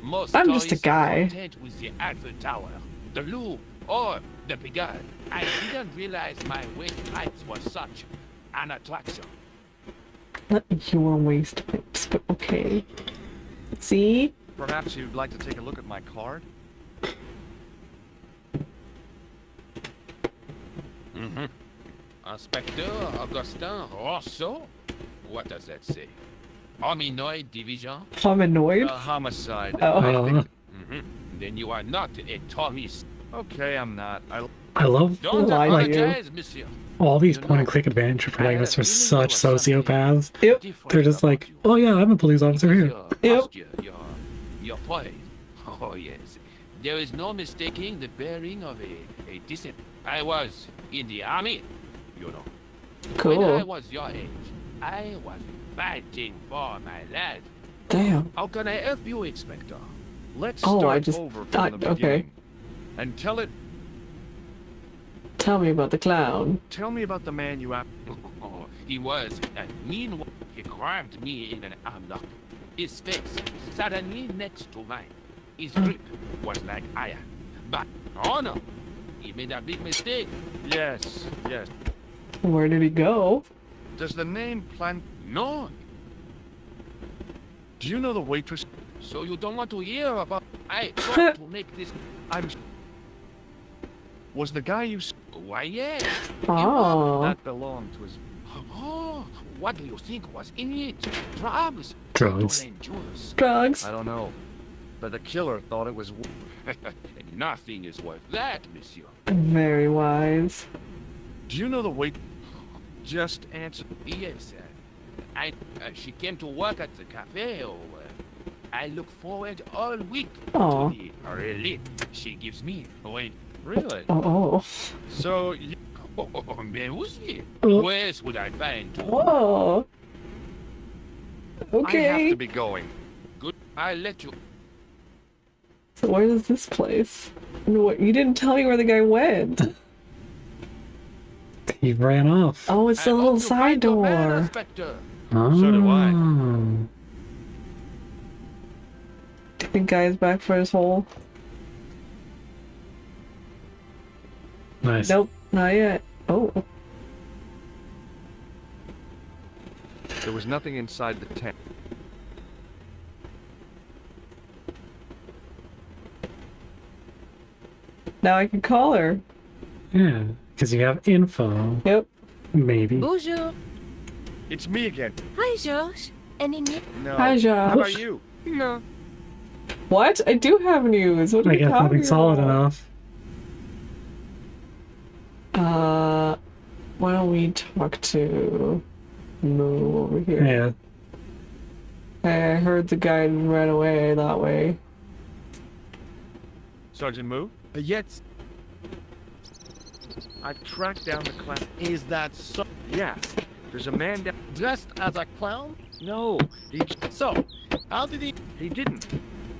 Most I'm just a tourists are guy. content with the Eiffel Tower, the Louvre, or the Pigalle. I didn't realize my waist height was such an attraction. Not your waist pipes, but okay. See? Perhaps you'd like to take a look at my card? Inspector Augustin Rousseau? What does that say? Hominoid division? Hominoid? Homicide. Oh. Then you are not a Thomist. Okay, I'm not. I love Don't Lie to you. apologize, monsieur. all these You point and know, click adventure protagonists are I such really know sociopaths. Yep. They're just like, oh yeah, I'm a police officer here. Your Yep. posture, your poise. Oh yes. There is no mistaking the bearing of a decent. I was in the army, you know. When I Cool. was your age, I was fighting for my life. Damn. How can I help you, Inspector? Let's Oh, start I just over from thought- the okay. beginning. And tell Tell me about the clown. me about the man you have. Oh, he was a mean one. He grabbed me in an armlock. His face suddenly next to mine. His grip was like iron. But, oh no, he made a big mistake. Yes, yes. Where did he go? Does the name Plant... No, Do you know the waitress? so you don't want to hear about... I thought to make this... I'm... Was the guy you... Why, yes. Oh. That belonged to his... Oh, what do you think was in it? Drugs? Drugs. Stolen jewels. Drugs. I don't know. But the killer thought it was... Nothing is worth that, monsieur. Very wise. Do you know the wait... Just answer... Yes, she came to work at the cafe, I look forward all week Aw. to the relief she gives me. Wait, Really? Oh. So, you... mais oui. Oh. Where else would I find to? Whoa. I have Okay. to be going. Good, I'll let you. So where is this place? And what, you didn't tell me where the guy went. He ran off. Oh, it's the I little hope you side find your man, door. Inspector. Oh. So do I. Do you think guy's back for his hole? Nice. Nope, not yet. Oh. There was nothing inside the tent. Now I can call her. Yeah, because you have info. Yep. Maybe. Bonjour. It's me again. Hi, Georges. Any news? No. Hi, Josh. How about you? No. What? I do have news. What are I you guess talking nothing solid about? enough. Why don't we talk to Moo over here? Yeah. Hey, I heard the guy ran away that way. Sergeant Moo? Yes. I tracked down the clown. Is that so? Yeah. There's a man down... Dressed as a clown? No. So, how did he? He didn't.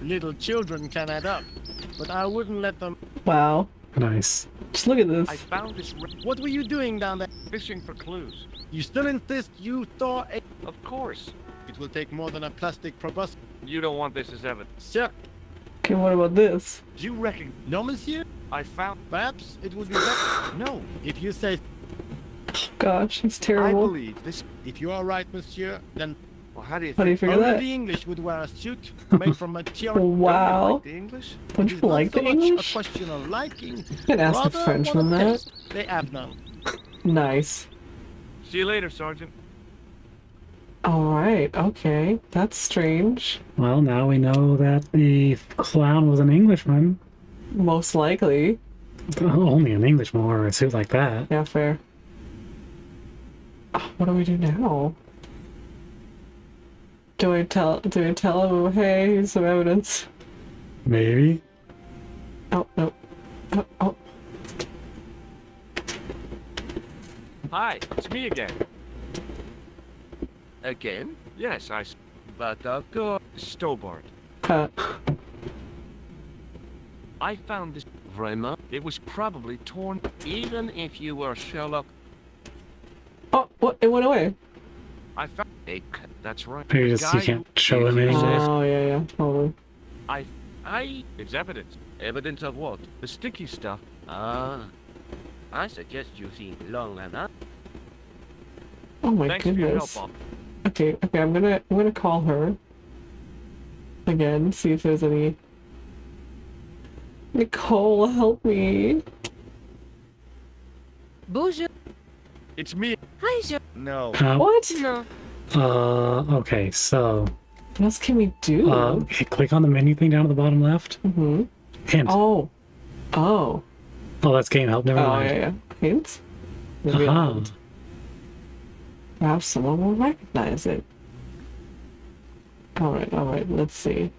Little children can add up, but I wouldn't let them. Wow. Nice. Just look at this. I found this... What were you doing down there? Fishing for clues. You still insist you saw a... Of course. It will take more than a plastic proboscis. You don't want this as evidence. Sir, Okay, what about this? Do you reckon... no, monsieur? I found... Perhaps it would be better. No, if you say... Gosh, he's I terrible. believe this... If you are right, monsieur, then Well, how do you How do you think... figure only that? the English would wear a suit made from material. Wow. Like the English? Don't It you is not like so the much English? a question of liking. You can ask a rather Frenchman one of that. taste. They have none. Nice. See you later, Sergeant. Alright, okay. That's strange. Well, now we know that the clown was an Englishman. Most likely. Only an Englishman wore a suit like that. Yeah, fair. What do we do now? Do I tell him, hey, here's some evidence? Maybe. Oh, no. Oh, oh. Hi, it's me again. Again? Yes, but go Stobart. I found this Vrema. It was probably torn. Even if you were Sherlock, Oh, what? It went away. I found it. That's right. Maybe The just you guy can't who- show him if you anymore. says- Oh, yeah, probably. It's evidence. Evidence of what? The sticky stuff. I suggest you think long enough. Oh my Thanks for your goodness. help, Bob. Okay, I'm gonna call her again, see if there's any. Nicole, help me. Bonjour. It's me. Hi, je... No. What? No. Okay, so What else can we do? click on the menu thing down at the bottom left. Mm-hmm. Hint. Oh, That's game help. Never mind. yeah. Hints. Maybe Uh-huh. perhaps someone will recognize it. All right. Let's see.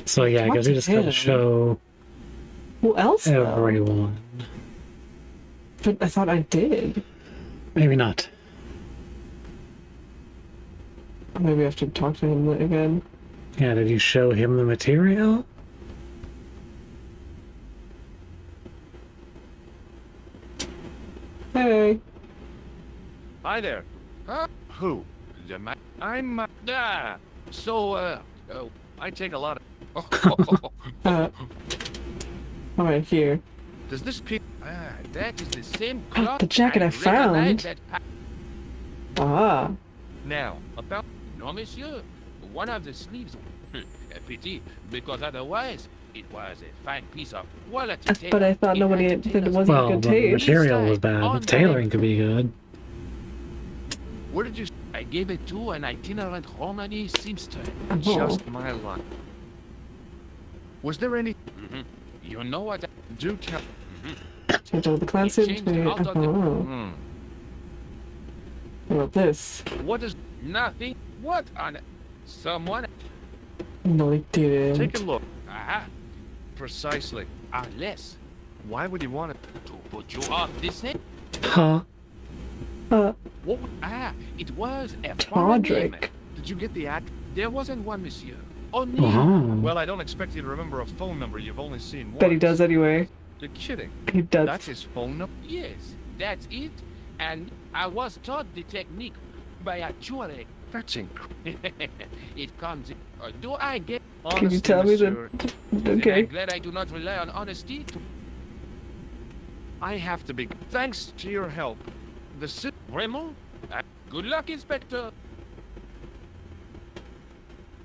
So yeah, I Talk guess to you just gotta him. show Who else? Though? everyone. But I thought I did. Maybe not. Maybe I have to talk to him again. Yeah, did you show him the material? Hey. Hi there. Huh? Who? I'm. So, I take a lot of. All right, here. Does this pe? that is the same cloth. The jacket I recognize found. that Ah. Now about. No, monsieur. One of the sleeves. A pity, because otherwise it was a fine piece of quality. But I thought It nobody had that tailors. wasn't Well, good the taste. material was bad. On The tailoring could be good. Where did you? I gave it to an itinerant Romani seamster. Oh. Just my luck. Was there any? You know what? Do tell. Change out the clan It sim changed to. out of the- Hmm. What about this? What is? Nothing. What on? Someone. No, they didn't. Take a look. Aha. Precisely. Unless Why would you want it? to put you off this thing. Huh? What? would- It was a foreign name. Todrick. Did you get the ad? There wasn't one, monsieur. Only. Uh-huh. Well, I don't expect you to remember a phone number you've only seen once. Bet he does anyway. You're kidding. He does. That's his phone number. Yes, that's it. And I was taught the technique by a Tuareg. That's incredible. It comes in. Do I get? Can you tell me monsieur, that? Then Okay. I'm glad I do not rely on honesty. I have to be. Thanks to your help, the Raymond, good luck, Inspector.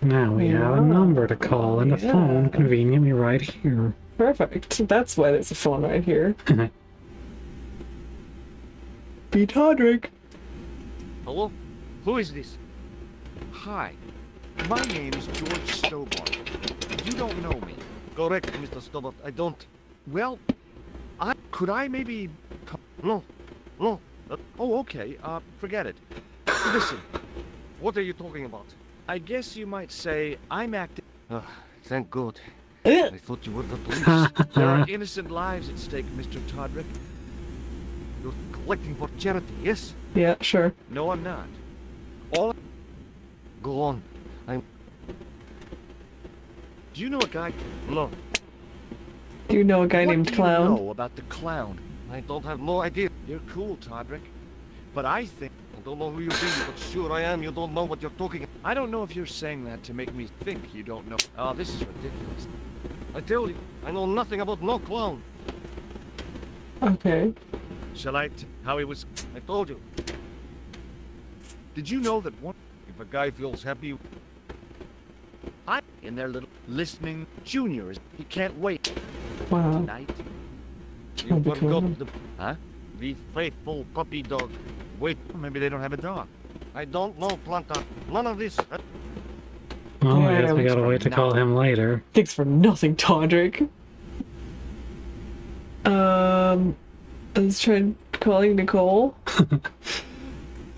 Now we have a number to call and a Yeah. phone conveniently right here. Perfect. That's why there's a phone right here. Be Todrick. Hello? Who is this? Hi. My name is George Stobart. You don't know me. Correct, Mr. Stobart. I don't. Well, could I maybe... No. Oh, okay. Forget it. Listen. What are you talking about? I guess you might say I'm acting... Thank God. I thought you were the police. There are innocent lives at stake, Mr. Todrick. You're collecting for charity, yes? Yeah, sure. No, I'm not. All... Go on. Do you know a guy... No. Do you know a guy What named do Clown? you know about the clown? I don't have no idea. You're cool, Todrick. But I think... I don't know who you be, but sure I am. You don't know what you're talking... I don't know if you're saying that to make me think you don't know. Oh, this is ridiculous. I tell you, I know nothing about no clown. Okay. Shall I how he was... I told you. Did you know that one... If a guy feels happy... I... In their little... Listening... Junior is... He can't wait. Wow. Tonight... You That'd be cool. forgot the... Huh? The faithful puppy dog. Wait, maybe they don't have a dog. I don't know, Planta. None of this. Well, I Yeah, guess we gotta wait to call him later. Thanks for nothing, Todrick. Let's try calling Nicole.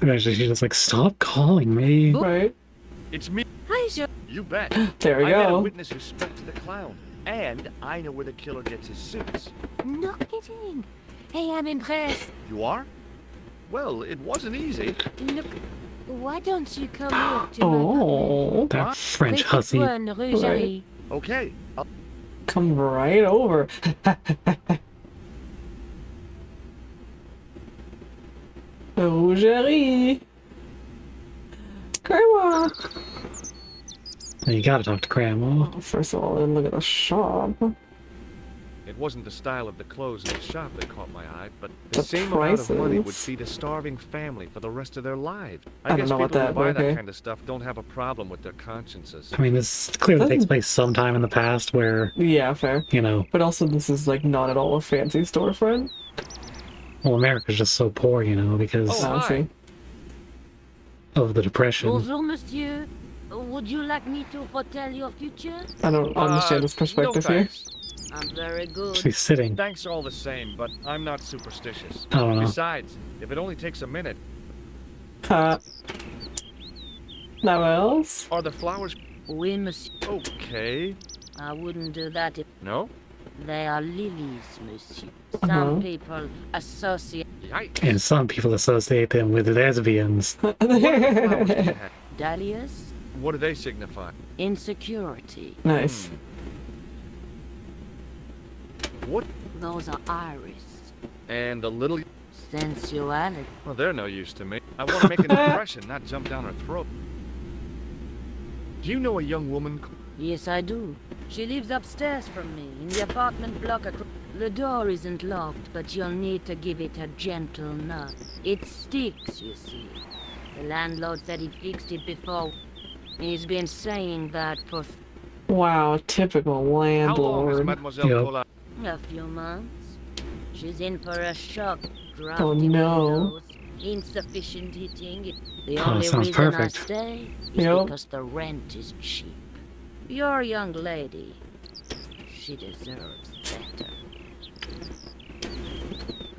Eventually she's just like, stop calling me. Right? It's me. Hi, je... You bet. There we I met a go. witness who spoke to the clown. And I know where the killer gets his suits. No kidding. Hey, I'm impressed. You are? Well, it wasn't easy. Look, Why don't you come here to my apartment? Oh, That French hussy. Petite Rue Jarry. Okay. come right over. Rougerie. Grandma. You gotta talk to Grandma. Oh, first of all, then look at the shop. It wasn't the style of the clothes in the shop that caught my eye, but The the same amount of money would prices. feed a starving family for the rest of their lives. I don't guess know people about that, who but buy okay. that kind of stuff don't have a problem with their consciences. I mean, this clearly takes place sometime in the past where, Yeah, fair. you know, But also, this is like not at all a fancy storefront. well, America's just so poor, you know, because Oh, hi. Honestly. of the Depression. Bonjour, monsieur. Would you like me to foretell your future? I don't understand this perspective no here. thanks. I'm very good. She's sitting. Thanks all the same, but I'm not superstitious. I don't know. Besides, if it only takes a minute, Now else? are the flowers Oui, monsieur. okay? I wouldn't do that if No? they are lilies, monsieur. Uh-huh. Some people associate Yikes. And some people associate them with lesbians. What are the flowers you have? dahlias, What do they signify? insecurity. Nice. What? Those are iris, And the little... sensuality. Well, they're no use to me. I want to make an impression, not jump down her throat. Do you know a young woman? Yes, I do. She lives upstairs from me, in the apartment block across. The door isn't locked, but you'll need to give it a gentle nut. It sticks, you see. The landlord said he fixed it before. He's been saying that for Wow, typical How long has landlord. Mademoiselle Yep. Collard? a few months. She's in for a shock. Oh, Drafty no. windows, insufficient heating. The Oh, only sounds reason perfect. I stay is Yep. because the rent is cheap. Your young lady, she deserves better.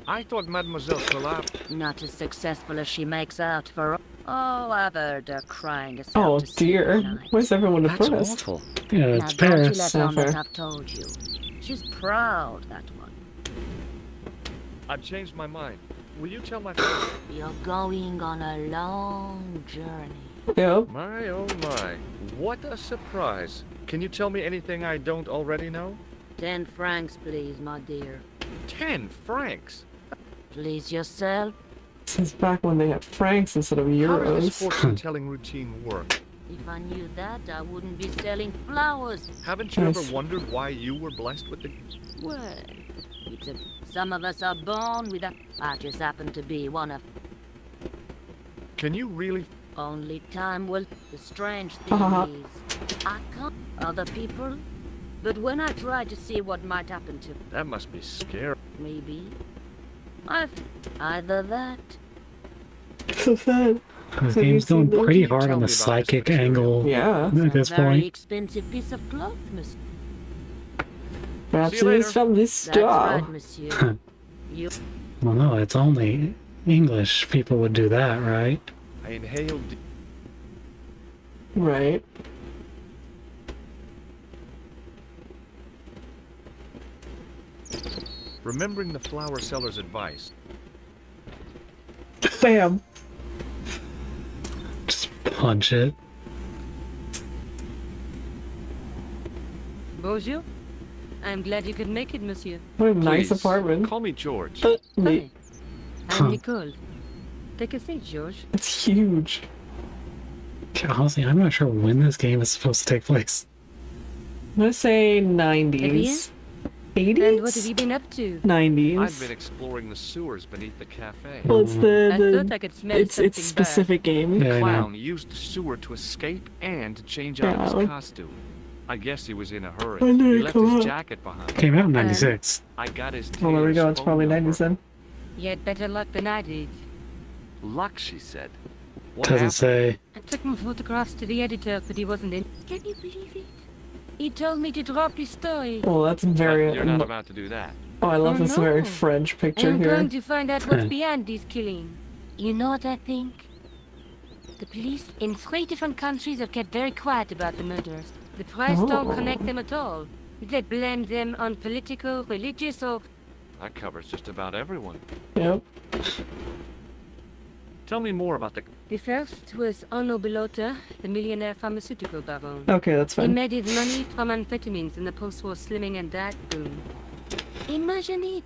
I thought Mademoiselle Collard... Not as successful as she makes out for. Oh, I've heard her crying herself Oh to sleep dear. at night. Why is everyone That's depressed? awful. Yeah, Now it's don't you Paris. let Yeah, on that fair. I've told you. She's proud, that one. I've changed my mind. Will you tell my friend? You're going on a long journey. Yep. My oh my. What a surprise. Can you tell me anything I don't already know? 10 francs, please, my dear. 10 francs? Please yourself. Since back when they had francs instead of How does this euros. fortune-telling routine work? If I knew that, I wouldn't be selling flowers. Haven't you Nice. ever wondered why you were blessed with the... Well, it's a, some of us are born with a. I just happen to be one of. Can you really... Only time will. The strange thing Uh-huh. is, I can't other people. But when I try to see what might happen to That must be scary. maybe, I've either that. So sad. This Have you game's seen going the- pretty Can you hard tell on me the about this psychic material? angle Yeah. at this a very point. expensive piece of cloth, monsieur. Perhaps See you it is later. from this That's store. right, monsieur. You Well, no, it's only English people would do that, right? I inhaled... d- Right. Remembering the flower seller's advice. Bam. Just punch it. Bonjour. I'm glad you could make it, monsieur. What a nice Please, apartment. Call me George. Neat. Hi. Huh. I'm Nicole. Take a seat, George. It's huge. Okay, honestly, I'm not sure when this game is supposed to take place. I'm gonna say 90s. 80s? And what have you been up to? 90s. I've been exploring the sewers beneath the cafe. Well, it's I thought the I could smell it's something specific game. Yeah, I know. Clown used the sewer to escape and to change out Yeah, his like- costume. I guess he was in a hurry. When did He it left come his out? jacket behind. Came out in '96. I got his Well, there we go. tailor's It's probably phone 90s number. then. You had better luck than I did. Luck, she said. What Doesn't happened? say. I took my photographs to the editor, but he wasn't in. Can you believe it? He told me to drop his story. Well, that's But very. you're not about to do that. Oh, I love Oh, this very no. French picture I'm here. going to find out what's behind this killing. You know what I think? The police in 3 different countries have kept very quiet about the murders. The press don't Oh. connect them at all. They blame them on political, religious, or That covers just about everyone. Yep. Tell me more about the... The first was Arno Bellotta, the millionaire pharmaceutical baron. Okay, that's He fine. made his money from amphetamines in the post-war slimming and diet boom. Imagine it!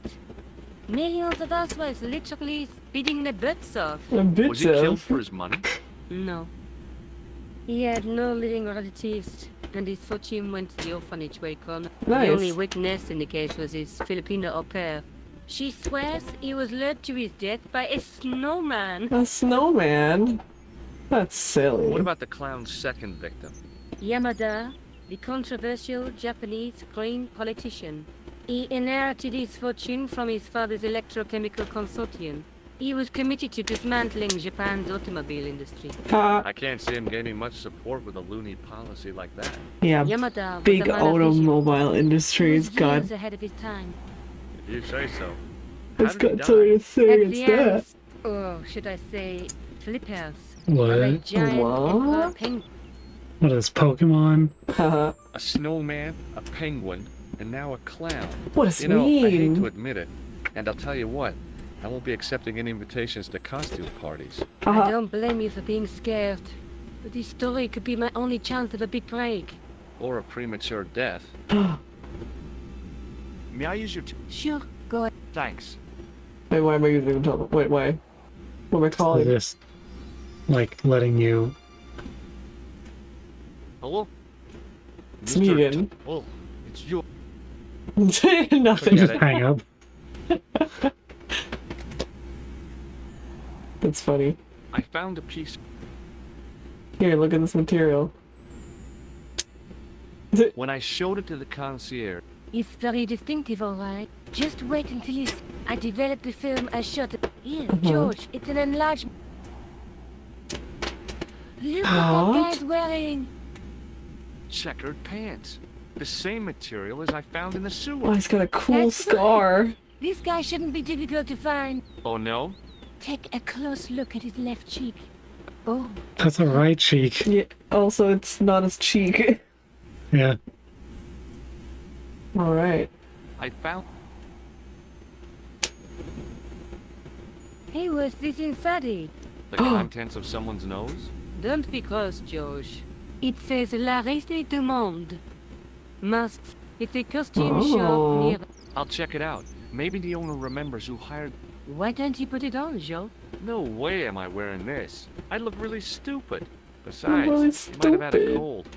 Millions of housewives literally speeding their butts off. A bit Was he killed for his money? No. He had no living relatives, and his fortune went to the orphanage where he called. Nice. The only witness in the case was his Filipino au pair. She swears he was lured to his death by a snowman. A snowman? That's silly. What about the clown's second victim? Yamada, the controversial Japanese green politician. He inherited his fortune from his father's electrochemical consortium. He was committed to dismantling Japan's automobile industry. I can't see him gaining much support with a loony policy like that. Yeah, Yamada was big a man of vision. automobile He industries. was God, years ahead of his time. If you say so. it's How did he got something to die? say At against the that. end, or should I say, flippers. What? Of a giant What? emperor penguin. What is Pokemon? Haha. A snowman, a penguin, and now a clown. What does You it know, I hate mean? to admit it, and I'll tell you what, I won't be accepting any invitations to costume parties. I Haha. don't blame you for being scared. But this story could be my only chance of a big break. Or a premature death. May I use your... Sure, go ahead. Thanks. Wait, why am I using the Wait, why? What am I They're calling it? just like letting you. Hello? It's me again. Oh, it's you. Nothing. Forget Just it. hang up. That's funny. I found a piece... Here, look at this material. When I showed it to the concierge, It's very distinctive, all right. Just wait until you see. I developed the film I shot. Here, George, it's an enlarged... Look what that What? guy's wearing. checkered pants. The same material as I found in the Oh, sewer. he's got a cool That's scar. This guy shouldn't be difficult to find. Oh no? Take a close look at his left cheek. Oh, That's a right cheek. Yeah. Also, it's not his cheek. Yeah. All right. I found... hey, what's this inside it? the contents of someone's nose? Don't be cross, George. It says La Reste du Monde. Masks. It's a costume Oh. shop near... I'll check it out. Maybe the owner remembers who hired... Why don't you put it on, Joe? No way am I wearing this. I'd look really stupid. Really Besides, you might have had a stupid. cold.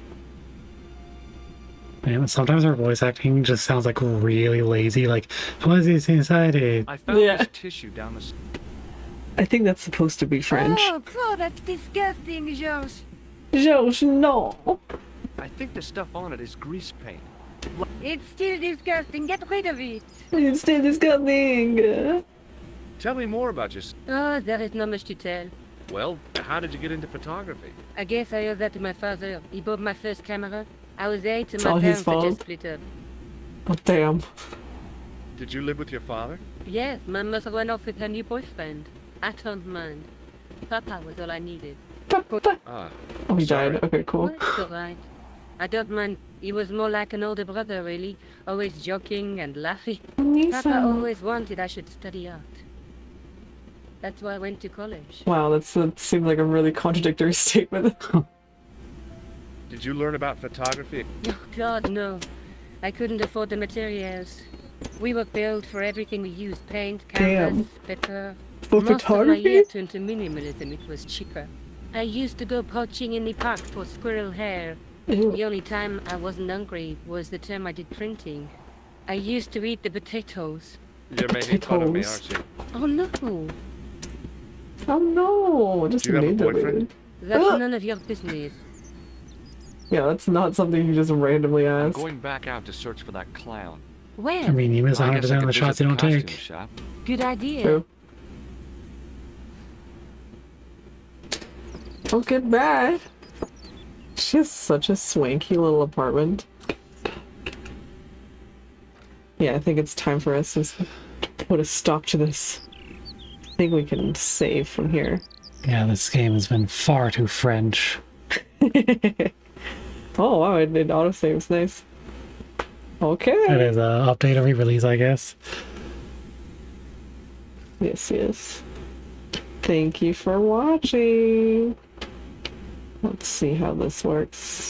Man, sometimes her voice acting just sounds like really lazy. Like, what's this inside it? I found Yeah. this tissue down the... I think that's supposed to be French. Oh, that's disgusting, George. George, no. I think the stuff on it is grease paint. It's still disgusting. Get rid of it. It's still disgusting. Tell me more about yourself. Oh, there is not much to tell. Well, how did you get into photography? I guess I owe that to my father. He bought my first camera. I was 8 and It's my all his parents had fault. just split up. Oh, damn. Did you live with your father? Yes, my mother went off with her new boyfriend. I don't mind. Papa was all I needed. Ah, Oh, he Sorry. died. Okay, cool. Well, it's alright. I don't mind. He was more like an older brother, really. Always joking and laughing. Papa always wanted I should study art. That's why I went to college. Wow, that seemed like a really contradictory statement. did you learn about photography? Oh, God, no. I couldn't afford the materials. We were billed for everything we used. Paint, canvas, paper. For Most of my photography? year turned to minimalism. It was cheaper. I used to go poaching in the park for squirrel hair. Ew. The only time I wasn't hungry was the time I did printing. I used to eat the potatoes. You're making fun of me, Potatoes. aren't you? Oh no, Oh no! Just Do you have a made that boyfriend? weird. that's Ah! none of your business. Yeah, that's not something you just randomly I'm ask. going back out to search for that clown. Where? I mean, you miss I guess I 100% of could the shots visit you the don't costume take. shop. Good idea. True. Oh, goodbye. She has such a swanky little apartment. Yeah, I think it's time for us to put a stop to this. I think we can save from here. Yeah, this game has been far too French. Oh wow, it did autosaves. Nice. It Okay. is a update or re-release, I guess. Yes, yes. Thank you for watching. Let's see how this works.